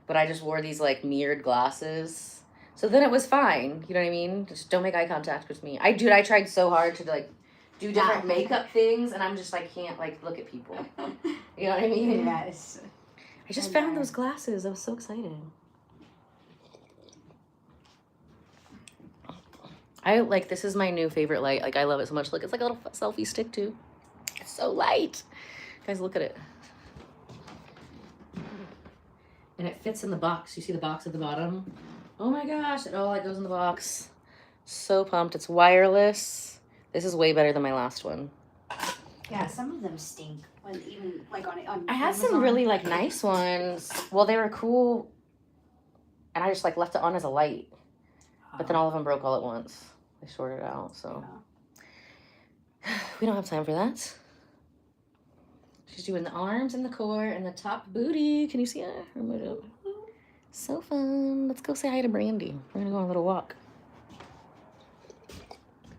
But I just wore these like mirrored glasses. So then it was fine. You know what I mean? Just don't make eye contact with me. I tried so hard to like do different makeup things, and I'm just like, can't like look at people. You know what I mean? Yes. I just found those glasses. I was so excited. I like, this is my new favorite light. Like, I love it so much. Look, it's like a little selfie stick too. It's so light. Guys, look at it. And it fits in the box. You see the box at the bottom? Oh my gosh, it all like goes in the box. So pumped. It's wireless. This is way better than my last one. Yeah, some of them stink. Even like on I had Amazon. some really like nice ones. Well, they were cool. And I just like left it on as a light. But then all of them broke all at once. They shorted out, so. We don't have time for that. She's doing the arms and the core and the top booty. Can you see it? So fun. Let's go say hi to Brandy. We're gonna go on a little walk.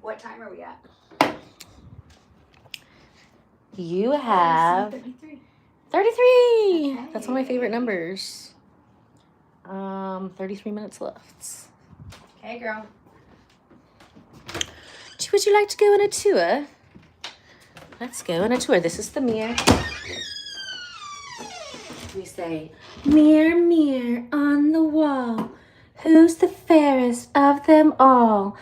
What time are we at? You have 33. 33. Okay. That's one of my favorite numbers. 33 minutes left. Okay, girl. Would you like to go on a tour? Let's go on a tour. This is the mirror. We say, mirror, mirror on the wall, who's the fairest of them all?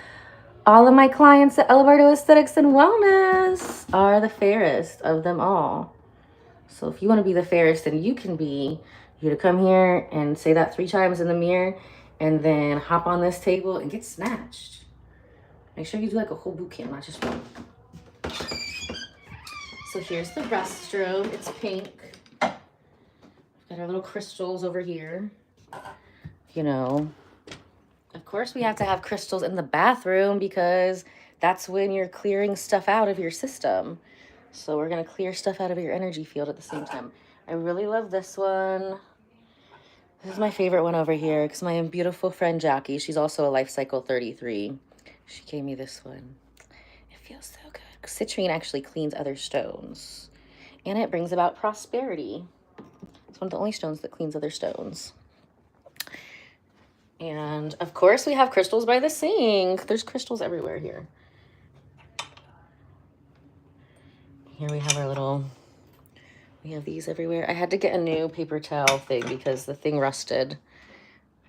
All of my clients at Ella Bardo Esthetics and Wellness are the fairest of them all. So if you want to be the fairest, then you can be. You're to come here and say that 3 times in the mirror, and then hop on this table and get snatched. Make sure you do like a whole boot camp, not just one. So here's the restroom. It's pink. We've got our little crystals over here. You know, of course we have to have crystals in the bathroom, because that's when you're clearing stuff out of your system. So we're going to clear stuff out of your energy field at the same time. I really love this one. This is my favorite one over here, because my beautiful friend Jackie, she's also a Life Cycle 33. She gave me this one. It feels so good. Citrine actually cleans other stones, and it brings about prosperity. It's one of the only stones that cleans other stones. And of course we have crystals by the sink. There's crystals everywhere here. Here we have our little, we have these everywhere. I had to get a new paper towel thing because the thing rusted.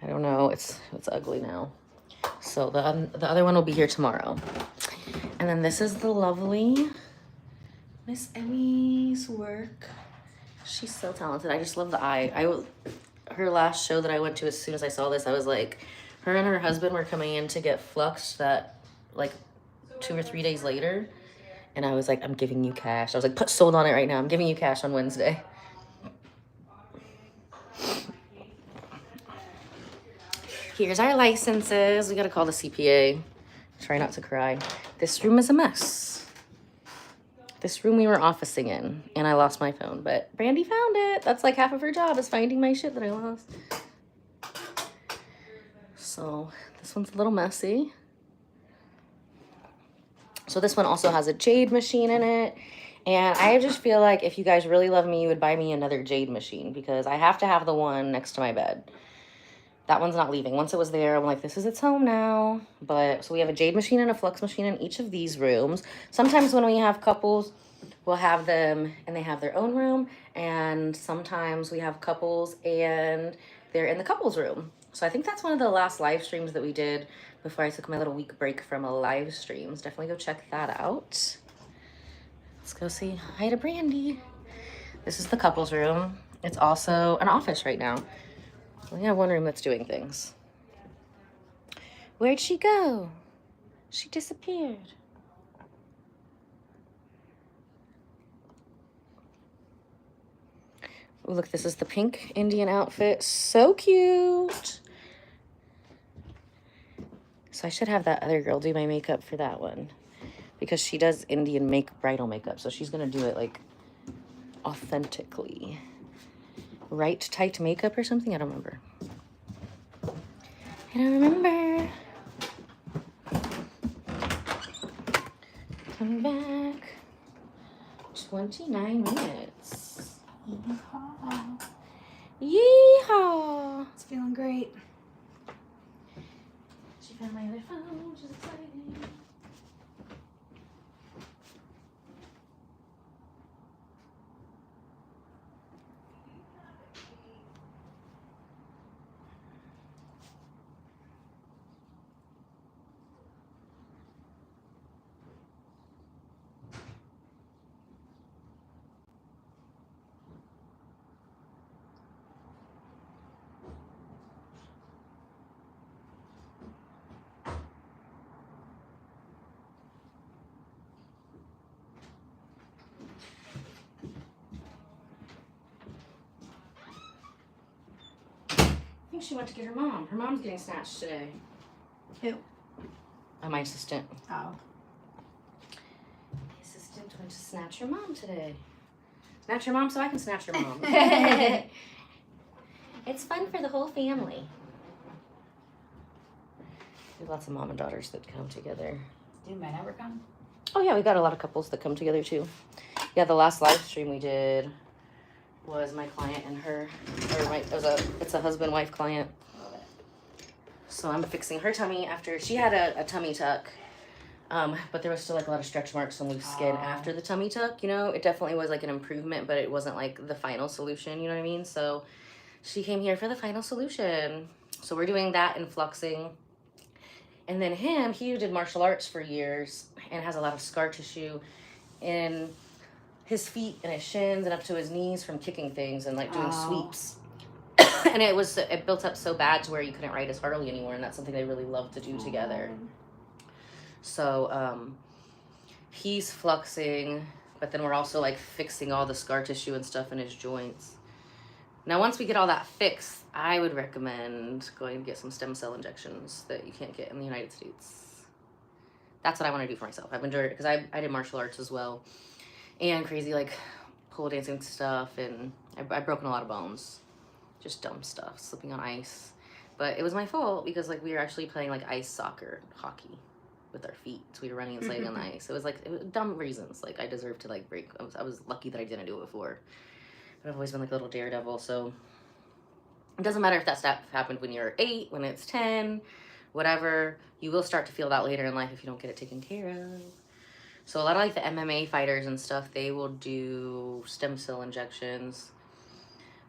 I don't know, it's ugly now. So the other one will be here tomorrow. And then this is the lovely Miss Emmy's work. She's so talented. I just love the eye. Her last show that I went to, as soon as I saw this, I was like, her and her husband were coming in to get Flux that like 2 or 3 days later. And I was like, I'm giving you cash. I was like, put sold on it right now. I'm giving you cash on Wednesday. Here's our licenses. We gotta call the CPA. Try not to cry. This room is a mess. This room we were officing in, and I lost my phone, but Brandy found it. That's like half of her job, is finding my shit that I lost. So this one's a little messy. So this one also has a jade machine in it. And I just feel like if you guys really love me, you would buy me another jade machine because I have to have the one next to my bed. That one's not leaving. Once it was there, I'm like, this is its home now. But so we have a jade machine and a flux machine in each of these rooms. Sometimes when we have couples, we'll have them and they have their own room. And sometimes we have couples and they're in the couples room. So I think that's one of the last live streams that we did before I took my little week break from a live streams. Definitely go check that out. Let's go see. Hi to Brandy. This is the couples room. It's also an office right now. We have one room that's doing things. Where'd she go? She disappeared. Ooh, look, this is the pink Indian outfit. So cute. So I should have that other girl do my makeup for that one because she does Indian bridal makeup. So she's going to do it like authentically. Right tight makeup or something? I don't remember. I don't remember. Come back. 29 minutes. Yeehaw. Yeehaw. It's feeling great. She found my other phone, which is exciting. I think she went to get her mom. Her mom's getting snatched today. Who? My assistant. Oh. My assistant went to snatch your mom today. Snatch your mom so I can snatch your mom. It's fun for the whole family. We have lots of mom and daughters that come together. Did men ever come? Oh yeah, we got a lot of couples that come together too. Yeah, the last live stream we did was my client and her, or it's a husband-wife client. Love it. So I'm fixing her tummy after she had a tummy tuck. But there was still like a lot of stretch marks and loose skin after the tummy tuck, you know? It definitely was like an improvement, but it wasn't like the final solution, you know what I mean? So she came here for the final solution. So we're doing that and fluxing. And then he did martial arts for years and has a lot of scar tissue in his feet and his shins and up to his knees from kicking things and like doing sweeps. And it built up so bad to where you couldn't ride as hardly anymore, and that's something they really love to do together. So he's fluxing, but then we're also like fixing all the scar tissue and stuff in his joints. Now once we get all that fixed, I would recommend going to get some stem cell injections that you can't get in the United States. That's what I want to do for myself. I've enjoyed it because I did martial arts as well and crazy like pole dancing stuff, and I've broken a lot of bones. Just dumb stuff, slipping on ice. But it was my fault because like we were actually playing like ice soccer, hockey with our feet. So we were running and sliding on the ice. It was dumb reasons. Like I deserved to like break. I was lucky that I didn't do it before. But I've always been like a little daredevil. So it doesn't matter if that stuff happened when you're 8, when it's 10, whatever. You will start to feel that later in life if you don't get it taken care of. So a lot of like the MMA fighters and stuff, they will do stem cell injections.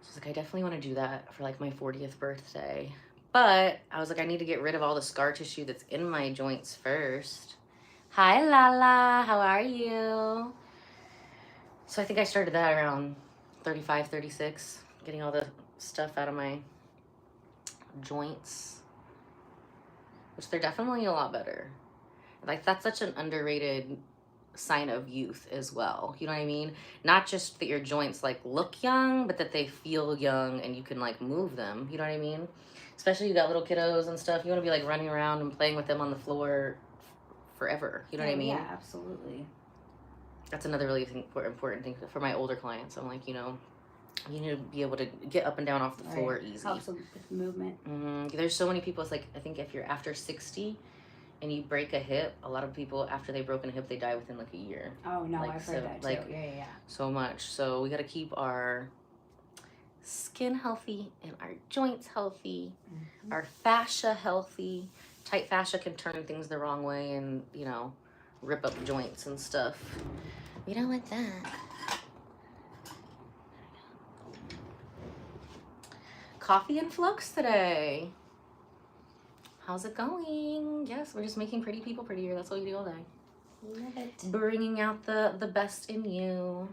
So I was like, I definitely want to do that for like my 40th birthday. But I was like, I need to get rid of all the scar tissue that's in my joints first. Hi, Lala. How are you? So I think I started that around 35, 36, getting all the stuff out of my joints, which they're definitely a lot better. Like that's such an underrated sign of youth as well, you know what I mean? Not just that your joints like look young, but that they feel young and you can like move them, you know what I mean? Especially you got little kiddos and stuff, you want to be like running around and playing with them on the floor forever, you know what I mean? Yeah, absolutely. That's another really important thing for my older clients. I'm like, you know, You need to be able to get up and down off the floor easy. Helps with movement. There's so many people, it's like, I think if you're after 60 and you break a hip, a lot of people, after they've broken a hip, they die within like a year. Oh, no, like, I've heard that too. Like, Yeah. So much. So we got to keep our skin healthy and our joints healthy, our fascia healthy. Tight fascia can turn things the wrong way and, you know, rip up joints and stuff. We don't want that. Coffee and Flux today. How's it going? Yes, we're just making pretty people prettier. That's what we do all day. Love it. Bringing out the best in you.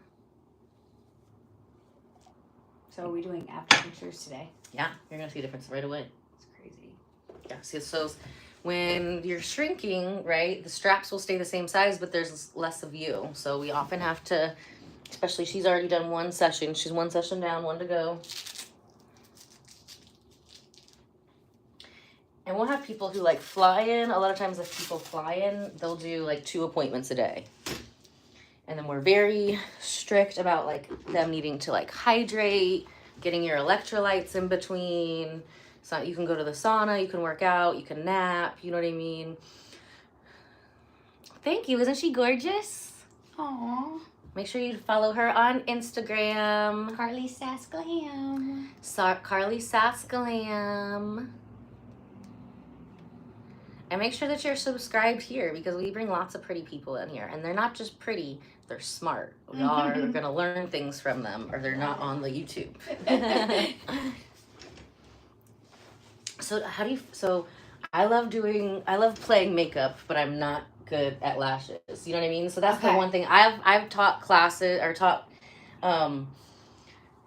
So are we doing after pictures today? Yeah, you're gonna see a difference right away. It's crazy. Yeah, see, so when you're shrinking, right, the straps will stay the same size, but there's less of you. So we often have to, especially she's already done one session. She's one session down, one to go. And we'll have people who like fly in. A lot of times if people fly in, they'll do like 2 appointments a day. And then we're very strict about like them needing to like hydrate, getting your electrolytes in between. So you can go to the sauna, you can work out, you can nap, you know what I mean? Thank you, isn't she gorgeous? Aww. Make sure you follow her on Instagram. Carly Saskaham. Carly Saskaham. And make sure that you're subscribed here because we bring lots of pretty people in here. And they're not just pretty, they're smart. We are going to learn things from them or they're not on the YouTube. So I love playing makeup, but I'm not good at lashes. You know what I mean? So that's the one thing. I've taught classes or taught,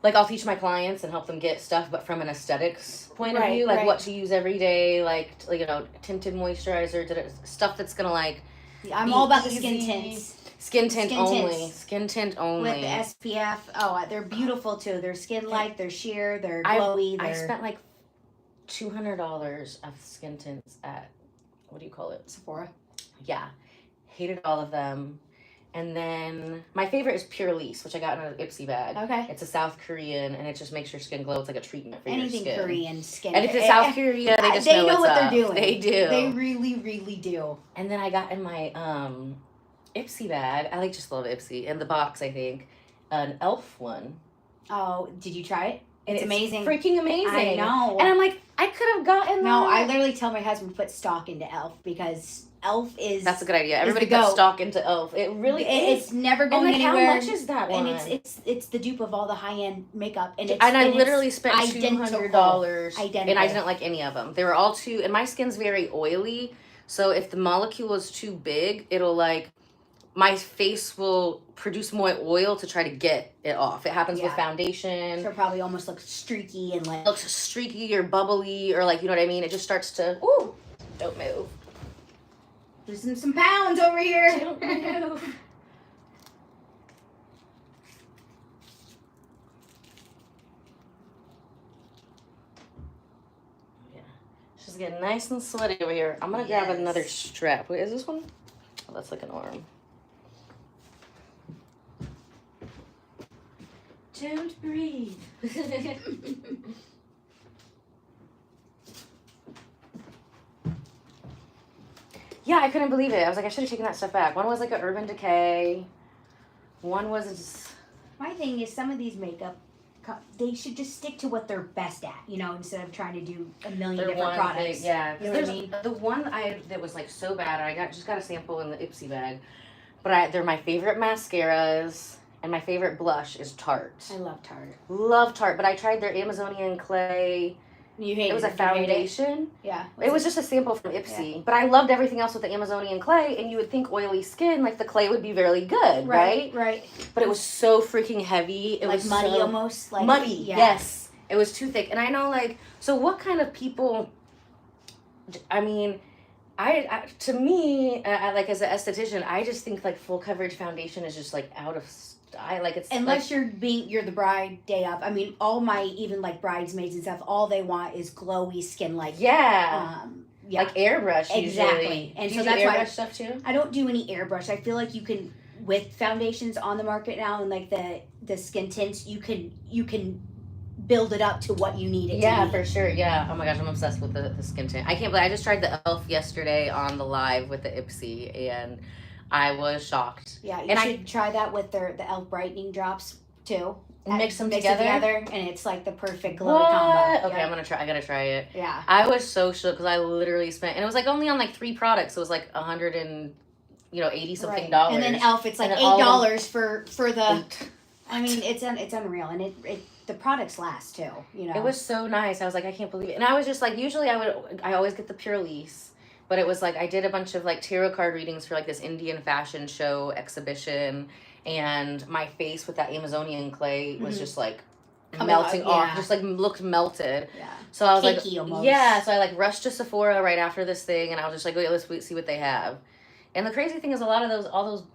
like I'll teach my clients and help them get stuff, but from an aesthetics point of view, like what to use every day, like you know, tinted moisturizer, stuff that's gonna like. Yeah, I'm all about the skin tints. Skin tint only. With the SPF. Oh, they're beautiful too. They're skin-like, they're sheer, they're glowy. I spent like $200 of skin tints at, what do you call it? Sephora. Yeah. Hated all of them. And then my favorite is Pure Lease, which I got in an Ipsy bag. Okay. It's a South Korean, and it just makes your skin glow. It's like a treatment for your skin. Anything Korean skin. And if it's South Korea, they just know what what's they're up. doing. They do. They really, really do. And then I got in my Ipsy bag. I just love Ipsy. In the box, I think, an e.l.f. one. Oh, did you try it? It's amazing. Freaking amazing. I know. And I'm like, I could have gotten that. No, I literally tell my husband to put stock into e.l.f. because e.l.f. is... That's a good idea. Everybody puts stock into e.l.f. It really is. It's never going anywhere. How much is that one? And it's the dupe of all the high-end makeup. And I literally spent $200. Identical. And I didn't like any of them. They were all too... And my skin's very oily. So if the molecule is too big, it'll like... My face will produce more oil to try to get it off. It happens with foundation. So it probably almost looks streaky and like... Looks streaky or bubbly or like, you know what I mean? It just starts to... Ooh! Don't move. Losing some pounds over here. Don't move. Yeah. She's getting nice and sweaty over here. I'm going to grab another strap. Wait, is this one? Oh, that's like an arm. Don't breathe. Yeah, I couldn't believe it. I was like, I should have taken that stuff back. One was like an Urban Decay. One was... My thing is some of these makeup, they should just stick to what they're best at, you know, instead of trying to do a million different products. Yeah. You know what I mean? The one that was like so bad, I just got a sample in the Ipsy bag. But they're my favorite mascaras. And my favorite blush is Tarte. I love Tarte. Love Tarte, but I tried their Amazonian clay. You hate it? It was a foundation. Yeah. It was just a sample from Ipsy. Yeah. But I loved everything else with the Amazonian clay, and you would think oily skin, like the clay would be really good, right? Right. But it was so freaking heavy. It like was muddy so almost? Like muddy, yes. It was too thick. And I know, like, so what kind of people, I mean... to me, like as an esthetician, I just think like full coverage foundation is just like out of style. Like it's unless you're the bride day of. I mean, all my even like bridesmaids and stuff, all they want is glowy skin, like like airbrush. Exactly. Usually. And do so you that's do why airbrush stuff too. I don't do any airbrush. I feel like you can with foundations on the market now and like the skin tints, you can build it up to what you need it to Yeah, be. for sure. Yeah. Oh my gosh, I'm obsessed with the skin tint. I can't believe I just tried the e.l.f. yesterday on the live with the Ipsy, and I was shocked. Yeah, you And should try that with the e.l.f. brightening drops too. Mix them Mix together? it together, and it's like the perfect glowy What? combo. Okay, Yeah. I gotta try it. Yeah. I was so shook because I literally spent, and it was like only on like 3 products. So it was like 180 something dollars. And then e.l.f. it's like $8 for the. I mean, it's unreal, and it the products last too. You know. It was so nice. I was like, I can't believe it. And I was just like, usually I always get the Pure Lease, but it was like I did a bunch of like tarot card readings for like this Indian fashion show exhibition, and my face with that Amazonian clay was just like melting off, just like looked melted. Yeah. So I was Cakey like, almost. yeah. So I like rushed to Sephora right after this thing, and I was just like, wait, let's see what they have. And the crazy thing is, a lot of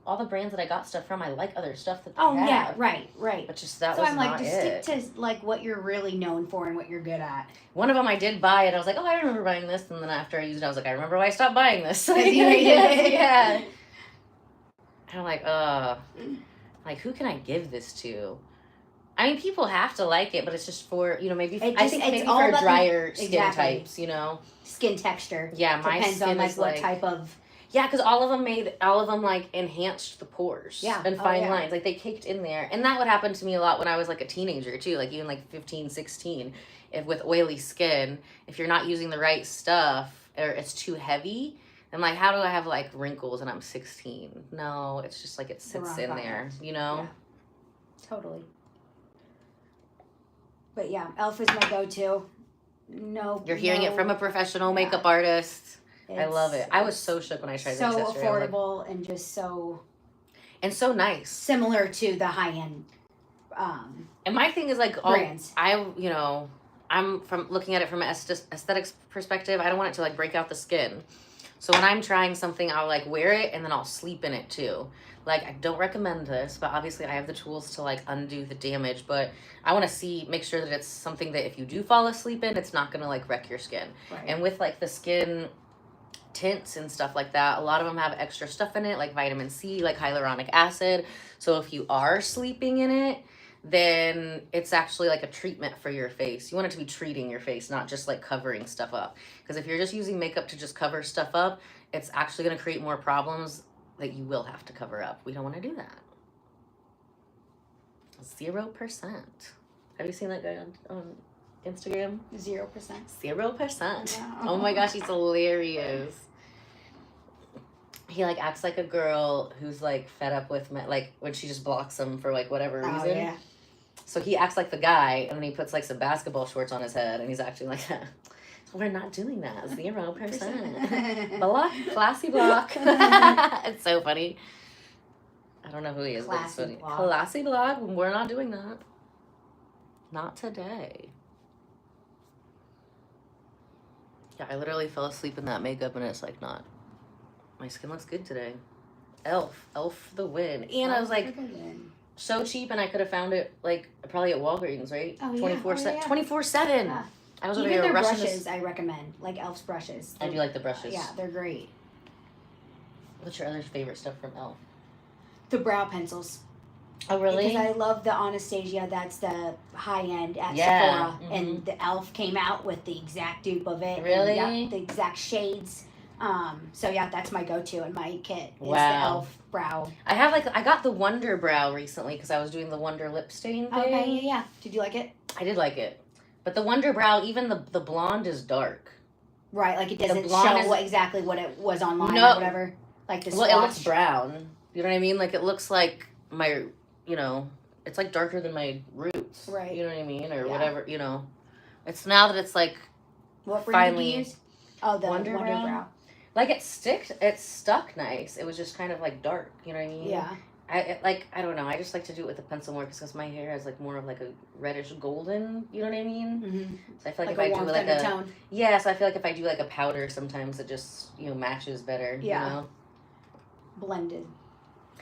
all the brands that I got stuff from, I like other stuff that they have. Oh yeah, right. But just that so was I'm like, not just it. stick to like what you're really known for and what you're good at. One of them I did buy, and I was like, oh, I remember buying this. And then after I used it, I was like, I remember why I stopped buying this. Yeah. And I'm like, who can I give this to? I mean, people have to like it, but it's just for, maybe, I think maybe for drier skin types, Skin texture. Yeah, my depends skin on like is what like, type of. Yeah, because all of them like enhanced the pores. Yeah. And fine lines. Like they caked in there. And that would happen to me a lot when I was like a teenager too. Like even like 15, 16. With oily skin, if you're not using the right stuff or it's too heavy, then like how do I have like wrinkles and I'm 16? No, it's just like it sits in there, Yeah. Totally. But yeah, e.l.f. is my go-to. No. You're hearing it from a professional makeup artist. I love it. I was so shook when I tried this yesterday. So affordable and just so... And so nice. Similar to the high-end and my thing is like... brands. I'm from looking at it from an aesthetics perspective. I don't want it to like break out the skin. So when I'm trying something, I'll like wear it and then I'll sleep in it too. Like, I don't recommend this, but obviously I have the tools to like undo the damage, but I want to make sure that it's something that if you do fall asleep in, it's not going to like wreck your skin. Right. And with like the skin tints and stuff like that, a lot of them have extra stuff in it, like vitamin C, like hyaluronic acid. So if you are sleeping in it, then it's actually like a treatment for your face. You want it to be treating your face, not just like covering stuff up. Because if you're just using makeup to just cover stuff up, it's actually going to create more problems that you will have to cover up. We don't want to do that. 0%. Have you seen that guy on Instagram? 0%. 0%. Yeah. Oh my gosh, he's hilarious. He like acts like a girl who's like fed up with like when she just blocks him for like whatever reason. Oh, yeah. So he acts like the guy, and then he puts like some basketball shorts on his head, and he's acting like that. We're not doing that. 0%. Block, classy block. It's so funny. I don't know who he is, but it's funny. Block. Classy block. We're not doing that. Not today. Yeah, I literally fell asleep in that makeup, and it's like not. My skin looks good today. e.l.f. the win. And I was like, so cheap, and I could have found it like probably at Walgreens, right? Oh, yeah. 24/7. Yeah. I was Even over here their rushing brushes, I recommend. Like e.l.f.'s brushes. I do like the brushes. Yeah, they're great. What's your other favorite stuff from e.l.f.? The brow pencils. Oh, really? Because I love the Anastasia. That's the high end at Yeah. Sephora, and the e.l.f. came out with the exact dupe of it. Really? And, yeah, the exact shades. So yeah, that's my go-to in my kit. Is Wow. the e.l.f. brow. I got the Wonder Brow recently because I was doing the Wonder Lip Stain thing. Okay, yeah. Did you like it? I did like it. But the Wonder Brow, even the blonde is dark. Right, like it doesn't blonde show is- exactly what it was online No. or whatever. Like the Well, swatch. it looks brown. You know what I mean? Like, it looks like my, it's like darker than my roots. Right. You know what I mean? Or Yeah. whatever, It's now that it's like, What brand finally- did you use? Oh, the Wonder Wonder, Brow? brow. like it stuck nice. It was just kind of like dark. You know what I mean? Yeah. I don't know. I just like to do it with the pencil more because my hair has like more of like a reddish golden. You know what I mean? Mm-hmm. So I feel like, Like if a I do warmth like a undertone. so I feel like if I do like a powder, sometimes it just matches better. Yeah. You know? Blended.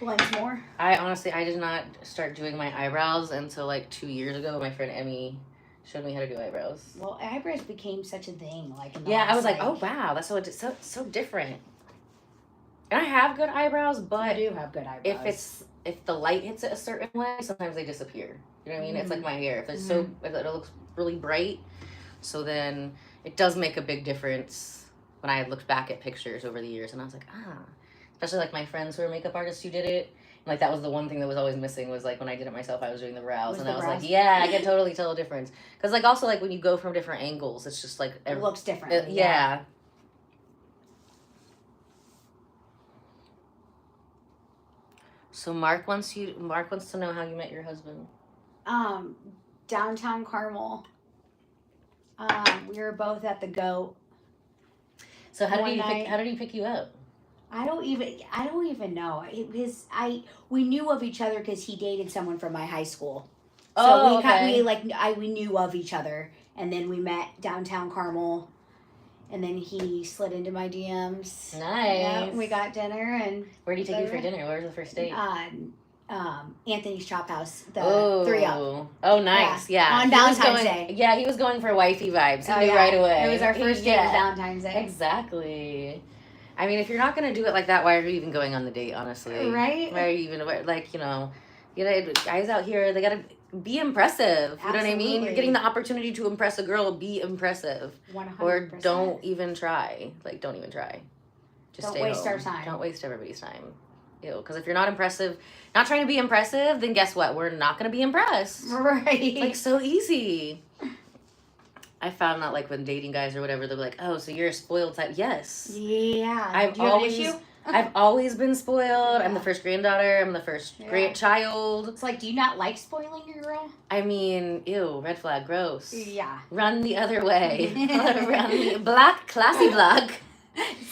Blends more. I did not start doing my eyebrows until like 2 years ago. My friend Emmy showed me how to do eyebrows. Well, eyebrows became such a thing. Like in the Yeah, I last, was like, oh wow, that's so different. And I have good eyebrows, I but do have good eyebrows. if the light hits it a certain way, sometimes they disappear. You know what I mean? It's like my hair. If it's if it looks really bright, so then it does make a big difference when I looked back at pictures over the years, and I was like, especially like my friends who are makeup artists who did it. Like that was the one thing that was always missing was like when I did it myself, I was doing the brows, and I was like, yeah, I can totally tell a difference. Because like also like when you go from different angles, it's just like it looks different. Yeah. So Mark wants to know how you met your husband. Downtown Carmel. We were both at the Goat. So how did he pick you up? I don't even know. We knew of each other because he dated someone from my high school. So we knew of each other, and then we met downtown Carmel, and then he slid into my DMs. Nice. Yeah, we got dinner, and where did he take you for dinner? Where was the first date? Anthony's Chop House, the 3-Up. Oh, nice. Yeah. On Valentine's Day. Yeah, he was going for wifey vibes. He knew right away. It was our first date of Valentine's Day. Exactly. I mean, if you're not going to do it like that, why are you even going on the date, honestly? Right? Why are you even, like, guys out here, they got to be impressive. You know what I mean? You're getting the opportunity to impress a girl, be impressive. 100%. Or don't even try. Like, don't even try. Just don't stay waste home. our time. Don't waste everybody's time. Ew. Because if you're not impressive, not trying to be impressive, then guess what? We're not going to be impressed. Right. It's like so easy. I found that like when dating guys or whatever, they're like, "Oh, so you're a spoiled type?" Yes. Yeah. Do you have an issue? I've always been spoiled. Yeah. I'm the first granddaughter. I'm the first grandchild. It's like, do you not like spoiling your girl? I mean, ew, red flag, gross. Yeah. Run the other way. Black, classy black.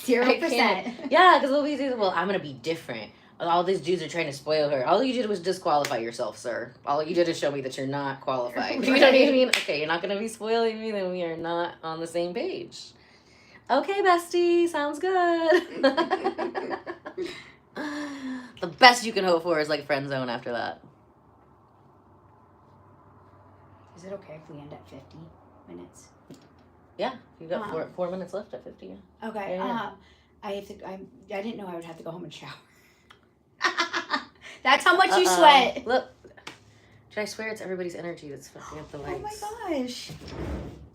0%. Yeah, because what we do, well, I'm going to be different. All these dudes are trying to spoil her. All you did was disqualify yourself, sir. All you did is show me that you're not qualified. Right. You know what I mean? Okay, you're not going to be spoiling me, then we are not on the same page. Okay, bestie, sounds good. The best you can hope for is like friend zone after that. Is it okay if we end at 50 minutes? Yeah, you got 4 minutes left at 50. Yeah. Okay. Yeah. I didn't know I would have to go home and shower. That's how much you sweat. Look, I swear it's everybody's energy that's fucking up the lights. Oh my gosh.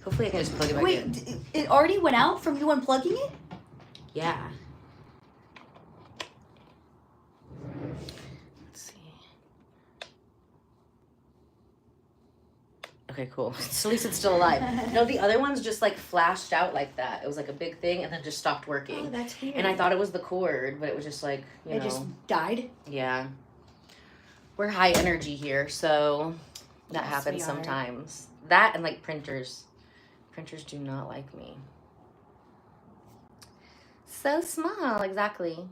Hopefully I can just plug it back in. Wait, it already went out from you unplugging it? Yeah. Let's see. Okay, cool. So at least it's still alive. No, the other ones just like flashed out like that. It was like a big thing and then just stopped working. Oh, that's weird. And I thought it was the cord, but it was just like, you know. It just died? Yeah. We're high energy here, so that happens sometimes. That and like printers. Printers do not like me. So small, exactly.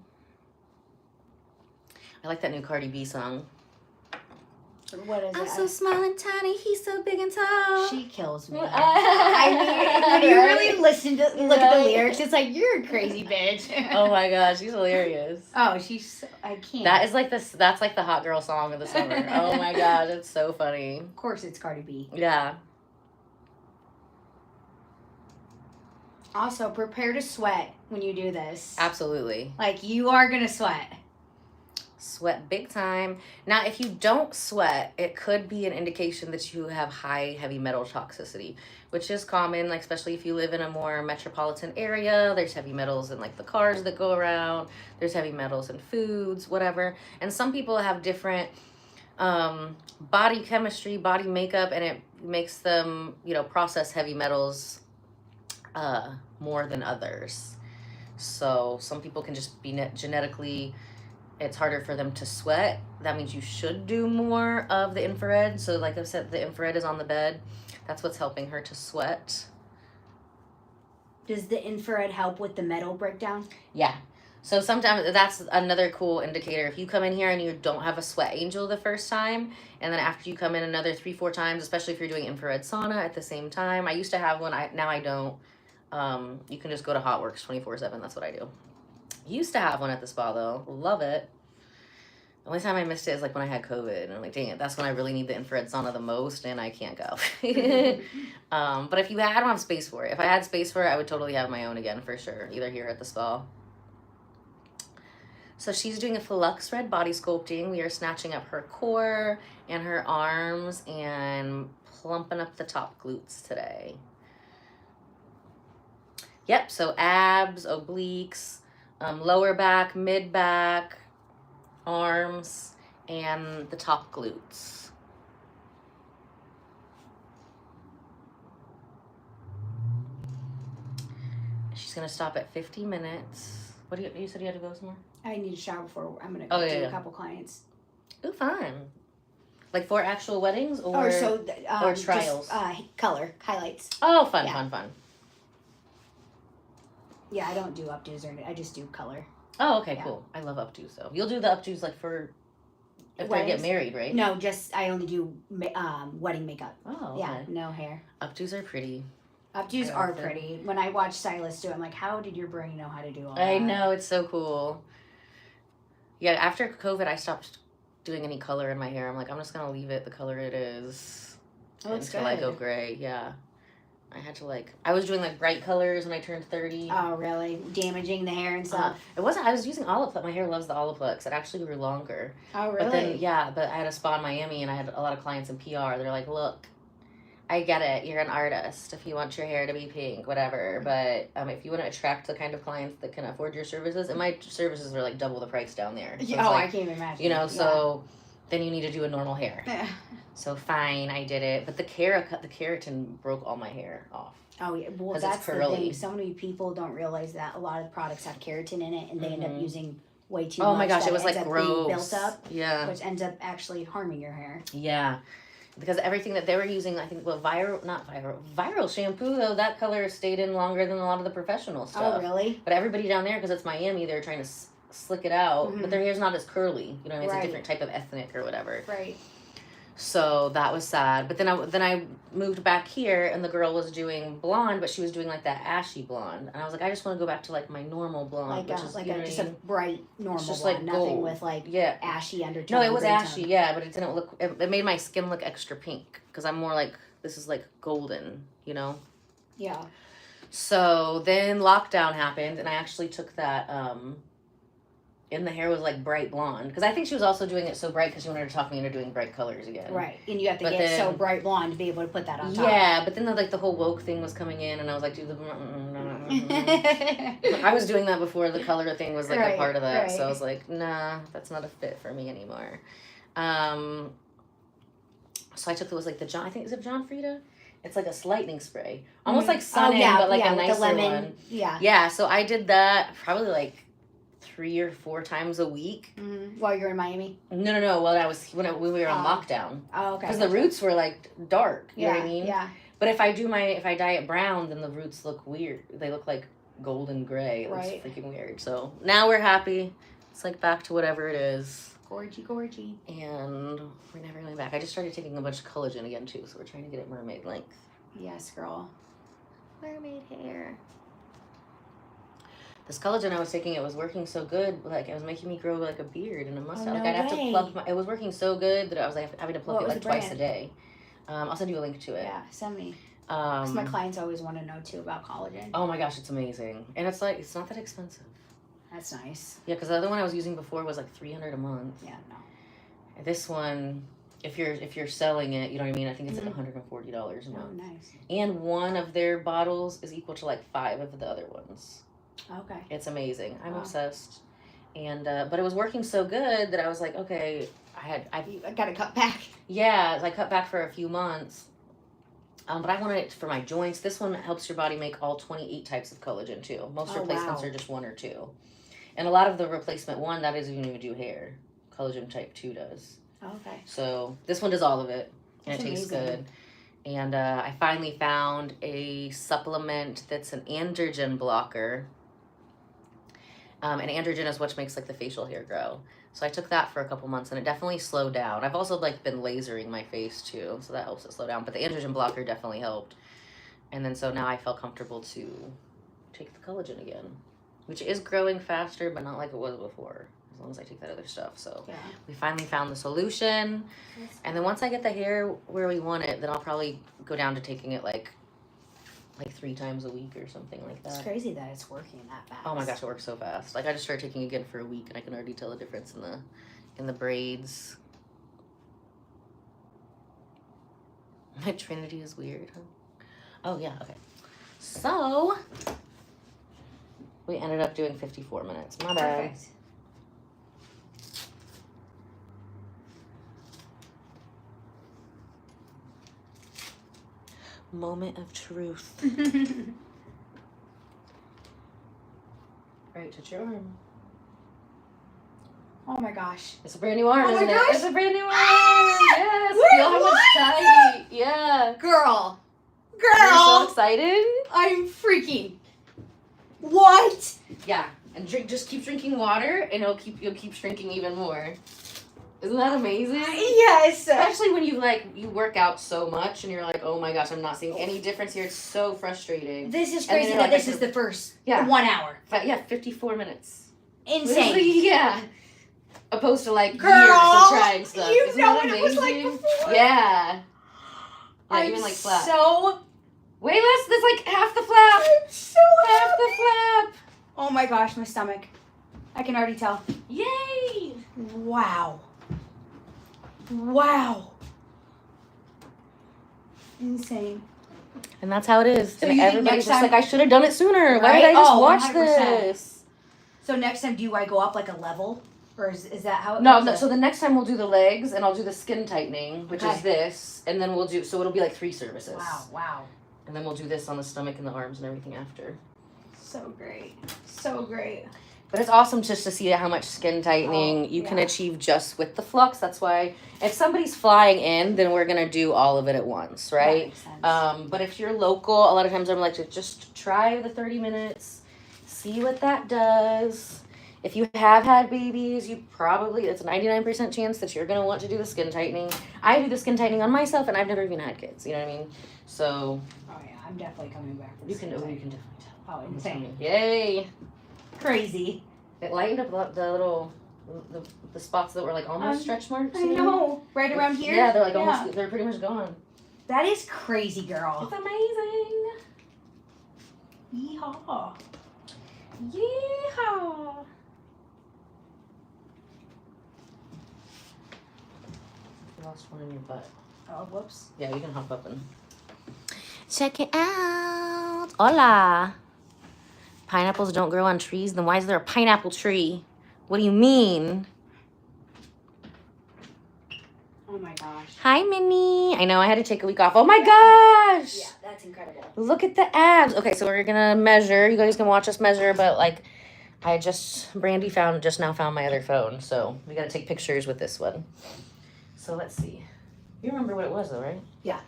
I like that new Cardi B song. What is it? I'm so small and tiny, he's so big and tall. She kills me. I mean, when you really look at the lyrics, it's like, you're a crazy bitch. Oh my gosh, she's hilarious. Oh, I can't. That's like the hot girl song of the summer. Oh my gosh, it's so funny. Of course it's Cardi B. Yeah. Also, prepare to sweat when you do this. Absolutely. Like, you are going to sweat. Sweat big time. Now, if you don't sweat, it could be an indication that you have high heavy metal toxicity, which is common, like especially if you live in a more metropolitan area. There's heavy metals in like the cars that go around. There's heavy metals in foods, whatever. And some people have different body chemistry, body makeup, and it makes them, process heavy metals more than others. So some people can just be genetically, it's harder for them to sweat. That means you should do more of the infrared. So like I said, the infrared is on the bed. That's what's helping her to sweat. Does the infrared help with the metal breakdown? Yeah. So sometimes that's another cool indicator. If you come in here and you don't have a sweat angel the first time, and then after you come in another 3-4 times, especially if you're doing infrared sauna at the same time. I used to have one, now I don't. You can just go to Hotworks 24/7. That's what I do. Used to have one at the spa though. Love it. The only time I missed it is like when I had COVID. And I'm like, dang it, that's when I really need the infrared sauna the most, and I can't go. But if you had, I don't have space for it. If I had space for it, I would totally have my own again for sure, either here at the spa. So she's doing a Flux red body sculpting. We are snatching up her core and her arms and plumping up the top glutes today. Yep, so abs, obliques, lower back, mid back, arms, and the top glutes. She's gonna stop at 50 minutes. What do you said you had to go somewhere? I need a shower before I'm gonna go do a couple clients. Ooh, fun. Like for actual weddings or or trials? Just, color highlights. Oh, fun. Yeah, I don't do updos or anything. I just do color. Oh, okay, cool. I love updos though. You'll do the updos like for if they get married, right? No, just I only do wedding makeup. Oh, okay. Yeah, no hair. Updos are pretty. Updos are pretty. When I watch stylists do it, I'm like, how did your brain know how to do all that? I know, it's so cool. Yeah, after COVID, I stopped doing any color in my hair. I'm like, I'm just gonna leave it the color it is until I go gray. Yeah. I was doing like bright colors when I turned 30. Oh, really? Damaging the hair and stuff? I was using Olaplex. My hair loves the Olaplex. It actually grew longer. Oh, really? But then, but I had a spa in Miami and I had a lot of clients in PR. They're like, look, I get it. You're an artist. If you want your hair to be pink, whatever. But if you want to attract the kind of clients that can afford your services, and my services are like double the price down there. So I can't imagine. So then you need to do a normal hair. So fine, I did it. But the keratin broke all my hair off. Oh, yeah. Well, that's the thing. So many people don't realize that a lot of products have keratin in it, and they end up using way too much. Oh my gosh, it was like gross. Built up. Yeah. Which ends up actually harming your hair. Yeah. Because everything that they were using, I think, viral shampoo, though, that color stayed in longer than a lot of the professional stuff. Oh, really? But everybody down there, because it's Miami, they're trying to slick it out. But their hair's not as curly. You know, it's a different type of ethnic or whatever. Right. So that was sad. But then I moved back here, and the girl was doing blonde, but she was doing like that ashy blonde. And I was like, I just want to go back to like my normal blonde, like just a bright normal it's just blonde, like nothing gold. with like ashy undertone. No, it was ashy, but it didn't look. It made my skin look extra pink because I'm more like this is like golden, you know. Yeah. So then lockdown happened, and I actually took that. And the hair was like bright blonde because I think she was also doing it so bright because she wanted to talk me into doing bright colors again. Right, and you have to get so bright blonde to be able to put that on top. Yeah, but then the whole woke thing was coming in, and I was like, dude, I was doing that before the color thing was like a part of that, so I was like, nah, that's not a fit for me anymore. So I took it was like the John, I think is it John Frieda? It's like a lightning spray, almost like sun but like a nicer one. Yeah. Yeah, so I did that probably like 3 or 4 times a week. While you're in Miami? No. Well, when we were on lockdown. Oh, okay. Because the roots were like dark. You know what I mean? Yeah. But if I dye it brown, then the roots look weird. They look like golden gray. It's freaking weird. So now we're happy. It's like back to whatever it is. Gorgy. And we're never going back. I just started taking a bunch of collagen again too, so we're trying to get it mermaid length. Yes, girl. Mermaid hair. This collagen I was taking, it was working so good, like it was making me grow like a beard and a mustache. Oh, no I'd have way. to plug it was working so good that I was like having to plug it like twice a day. I'll send you a link to it. Yeah, send me. Because my clients always want to know too about collagen. Oh my gosh, it's amazing. And it's like, it's not that expensive. That's nice. Yeah, because the other one I was using before was like $300 a month. Yeah, no. This one, if you're selling it, you know what I mean? I think it's like $140 a month. Oh, nice. And one of their bottles is equal to like 5 of the other ones. Okay. It's amazing. I'm obsessed. And but it was working so good that I was like, okay, I got to cut back. Yeah, I cut back for a few months. But I wanted it for my joints. This one helps your body make all 28 types of collagen too. Most replacements are just 1 or 2. And a lot of the replacement one, that doesn't even do hair. Collagen type 2 does. Okay. So this one does all of it. And That's it tastes amazing. good. And I finally found a supplement that's an androgen blocker. And androgen is what makes like the facial hair grow. So I took that for a couple months and it definitely slowed down. I've also like been lasering my face too, so that helps it slow down. But the androgen blocker definitely helped. And then so now I felt comfortable to take the collagen again, which is growing faster, but not like it was before, as long as I take that other stuff. So we finally found the solution. And then once I get the hair where we want it, then I'll probably go down to taking it like like 3 times a week or something like that. It's crazy that it's working that fast. Oh my gosh, it works so fast. Like I just started taking again for a week and I can already tell the difference in the braids. My Trinity is weird, huh? Oh yeah, okay. So we ended up doing 54 minutes. My bad. Perfect. Moment of truth. Right, touch your arm. Oh my gosh. It's a brand new arm, Oh my isn't gosh. it? It's a brand new arm. Ah! Yes. Wait, Feel how much what? tight. Yeah. Girl. You're so excited. I'm freaking. What? Yeah. And just keep drinking water, and you'll keep shrinking even more. Isn't that amazing? Yes. Especially when you work out so much and you're like, oh my gosh, I'm not seeing any difference here. It's so frustrating. This is And then crazy you're that like, this is the first 1 hour. But yeah, 54 minutes. Insane. Literally, yeah. Opposed to like Girl, years of trying stuff. you Isn't know that what it was like amazing? before. Yeah. I'm even like flap. so. Way less. That's like half the flap. I'm so Half happy. the flap. Oh my gosh, my stomach. I can already tell. Yay. Wow. Wow. Insane. And that's how it is. So and you think everybody's next just time- like, I should have done it sooner. Why Right? did I just Oh, watch 100%. this? So next time, do I go up like a level? Or is that how it No, goes? so the next time we'll do the legs and I'll do the skin tightening, which Okay. is this. And then we'll do, so it'll be like 3 services. Wow. And then we'll do this on the stomach and the arms and everything after. So great. So great. But it's awesome just to see how much skin tightening you can achieve just with the Flux. That's why if somebody's flying in, then we're going to do all of it at once, right? That makes sense. But if you're local, a lot of times I'm like to just try the 30 minutes, see what that does. If you have had babies, it's a 99% chance that you're going to want to do the skin tightening. I do the skin tightening on myself and I've never even had kids, you know what I mean? So Oh yeah, I'm definitely coming back. For you can this. definitely tell. Oh, insane. Yay. Crazy. It lightened up the little the spots that were like almost stretch marks. I you know. Right around here? Yeah, they're like almost, they're pretty much gone. That is crazy, girl. It's amazing. Yeehaw. Yeehaw. You lost one in your butt. Oh, whoops. Yeah, you can hop up and check it out. Hola. Pineapples don't grow on trees? Then why is there a pineapple tree? What do you mean? Oh my gosh. Hi, Minnie. I know I had to take a week off. Oh my gosh. Yeah, that's incredible. Look at the abs. Okay, so we're gonna measure. You guys can watch us measure, but like Brandy just now found my other phone, so we gotta take pictures with this one. So let's see. You remember what it was though, right? Yeah.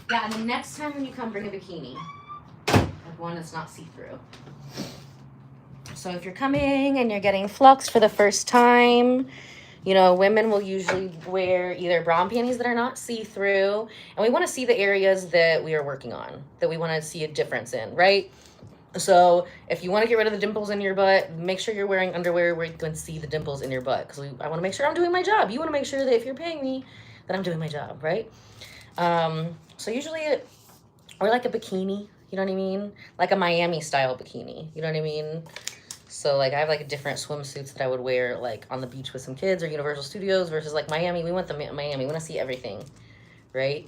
Yeah, and the next time when you come, bring a bikini. Like one that's not see-through. So if you're coming and you're getting Flux for the first time, you know, women will usually wear either bra and panties that are not see-through. And we want to see the areas that we are working on, that we want to see a difference in, right? So if you want to get rid of the dimples in your butt, make sure you're wearing underwear where you can see the dimples in your butt. Because I want to make sure I'm doing my job. You want to make sure that if you're paying me, that I'm doing my job, right? So usually or like a bikini, you know what I mean? Like a Miami style bikini, you know what I mean? So like I have like different swimsuits that I would wear like on the beach with some kids or Universal Studios versus like Miami. We want the Miami. We want to see everything, right?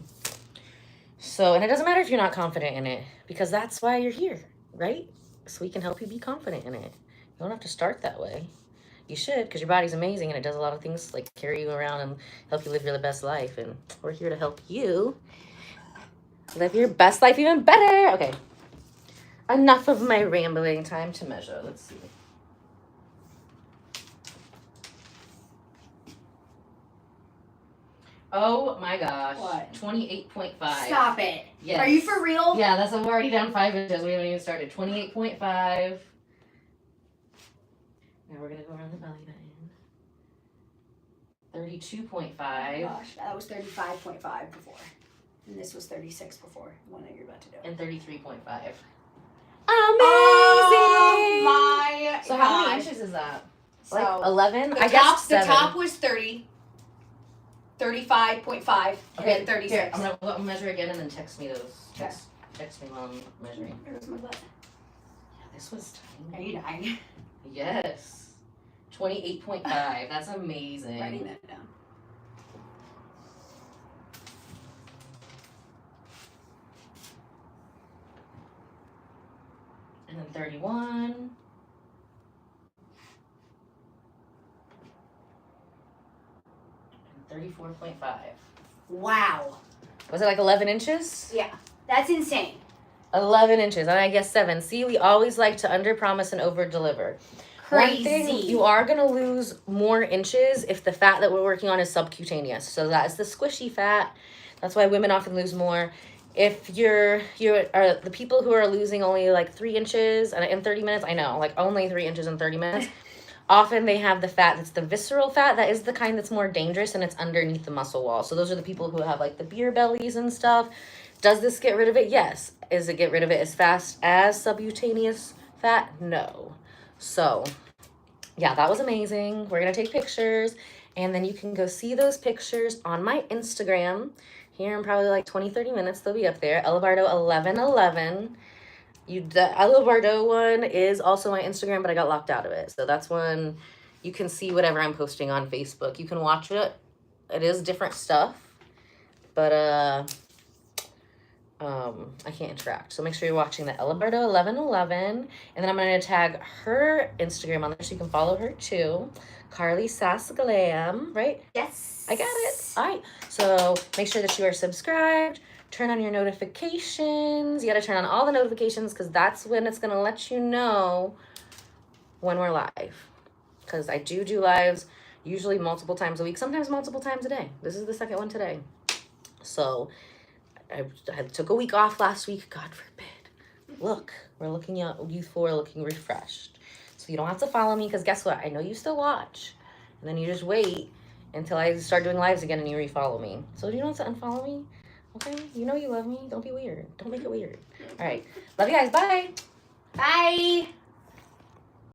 So, and it doesn't matter if you're not confident in it because that's why you're here, right? So we can help you be confident in it. You don't have to start that way. You should because your body's amazing and it does a lot of things like carry you around and help you live your best life. And we're here to help you live your best life even better. Okay. Enough of my rambling. Time to measure. Let's see. Oh my gosh. What? 28.5. Stop it. Yes. Are you for real? Yeah, that's we're already down 5 inches. We haven't even started. 28.5. Now we're gonna go around the belly button. 32.5. Gosh, that was 35.5 before. And this was 36 before, the one that you're about to do. And 33.5. Amazing! Oh my So gosh. how many inches is that? So Like 11? the I top, guess 7. the top was 30. 35.5 and then 36. Here, I'm gonna measure again and then text me those. Text me while I'm measuring. Where's my butt? Yeah, this was tiny. Are you dying? Yes. 28.5. That's amazing. Writing that down. And then 31. And 34.5. Wow. Was it like 11 inches? Yeah. That's insane. 11 inches. And I guess 7. See, we always like to under promise and over deliver. Crazy. One thing, you are going to lose more inches if the fat that we're working on is subcutaneous. So that's the squishy fat. That's why women often lose more. If you're the people who are losing only like 3 inches in 30 minutes, I know, like only 3 inches in 30 minutes, often they have the fat that's the visceral fat. That is the kind that's more dangerous, and it's underneath the muscle wall. So those are the people who have like the beer bellies and stuff. Does this get rid of it? Yes. Is it get rid of it as fast as subcutaneous fat? No. So yeah, that was amazing. We're going to take pictures, and then you can go see those pictures on my Instagram. Here in probably like 20-30 minutes, they'll be up there. Ella Bardo 1111. The Ella Bardo one is also my Instagram, but I got locked out of it. So that's when you can see whatever I'm posting on Facebook. You can watch it. It is different stuff, but I can't interact. So make sure you're watching the Ella Bardo 1111, and then I'm going to tag her Instagram on there so you can follow her too. Carly Sass Glam, right? Yes. I got it. All right. So make sure that you are subscribed. Turn on your notifications. You got to turn on all the notifications because that's when it's going to let you know when we're live. Because I do lives usually multiple times a week, sometimes multiple times a day. This is the second one today. So I took a week off last week. God forbid. Look, we're looking youthful, we're looking refreshed. So you don't have to follow me because guess what? I know you still watch. And then you just wait until I start doing lives again and you refollow me. So you don't have to unfollow me. Okay? You know you love me. Don't be weird. Don't make it weird. All right. Love you guys. Bye. Bye.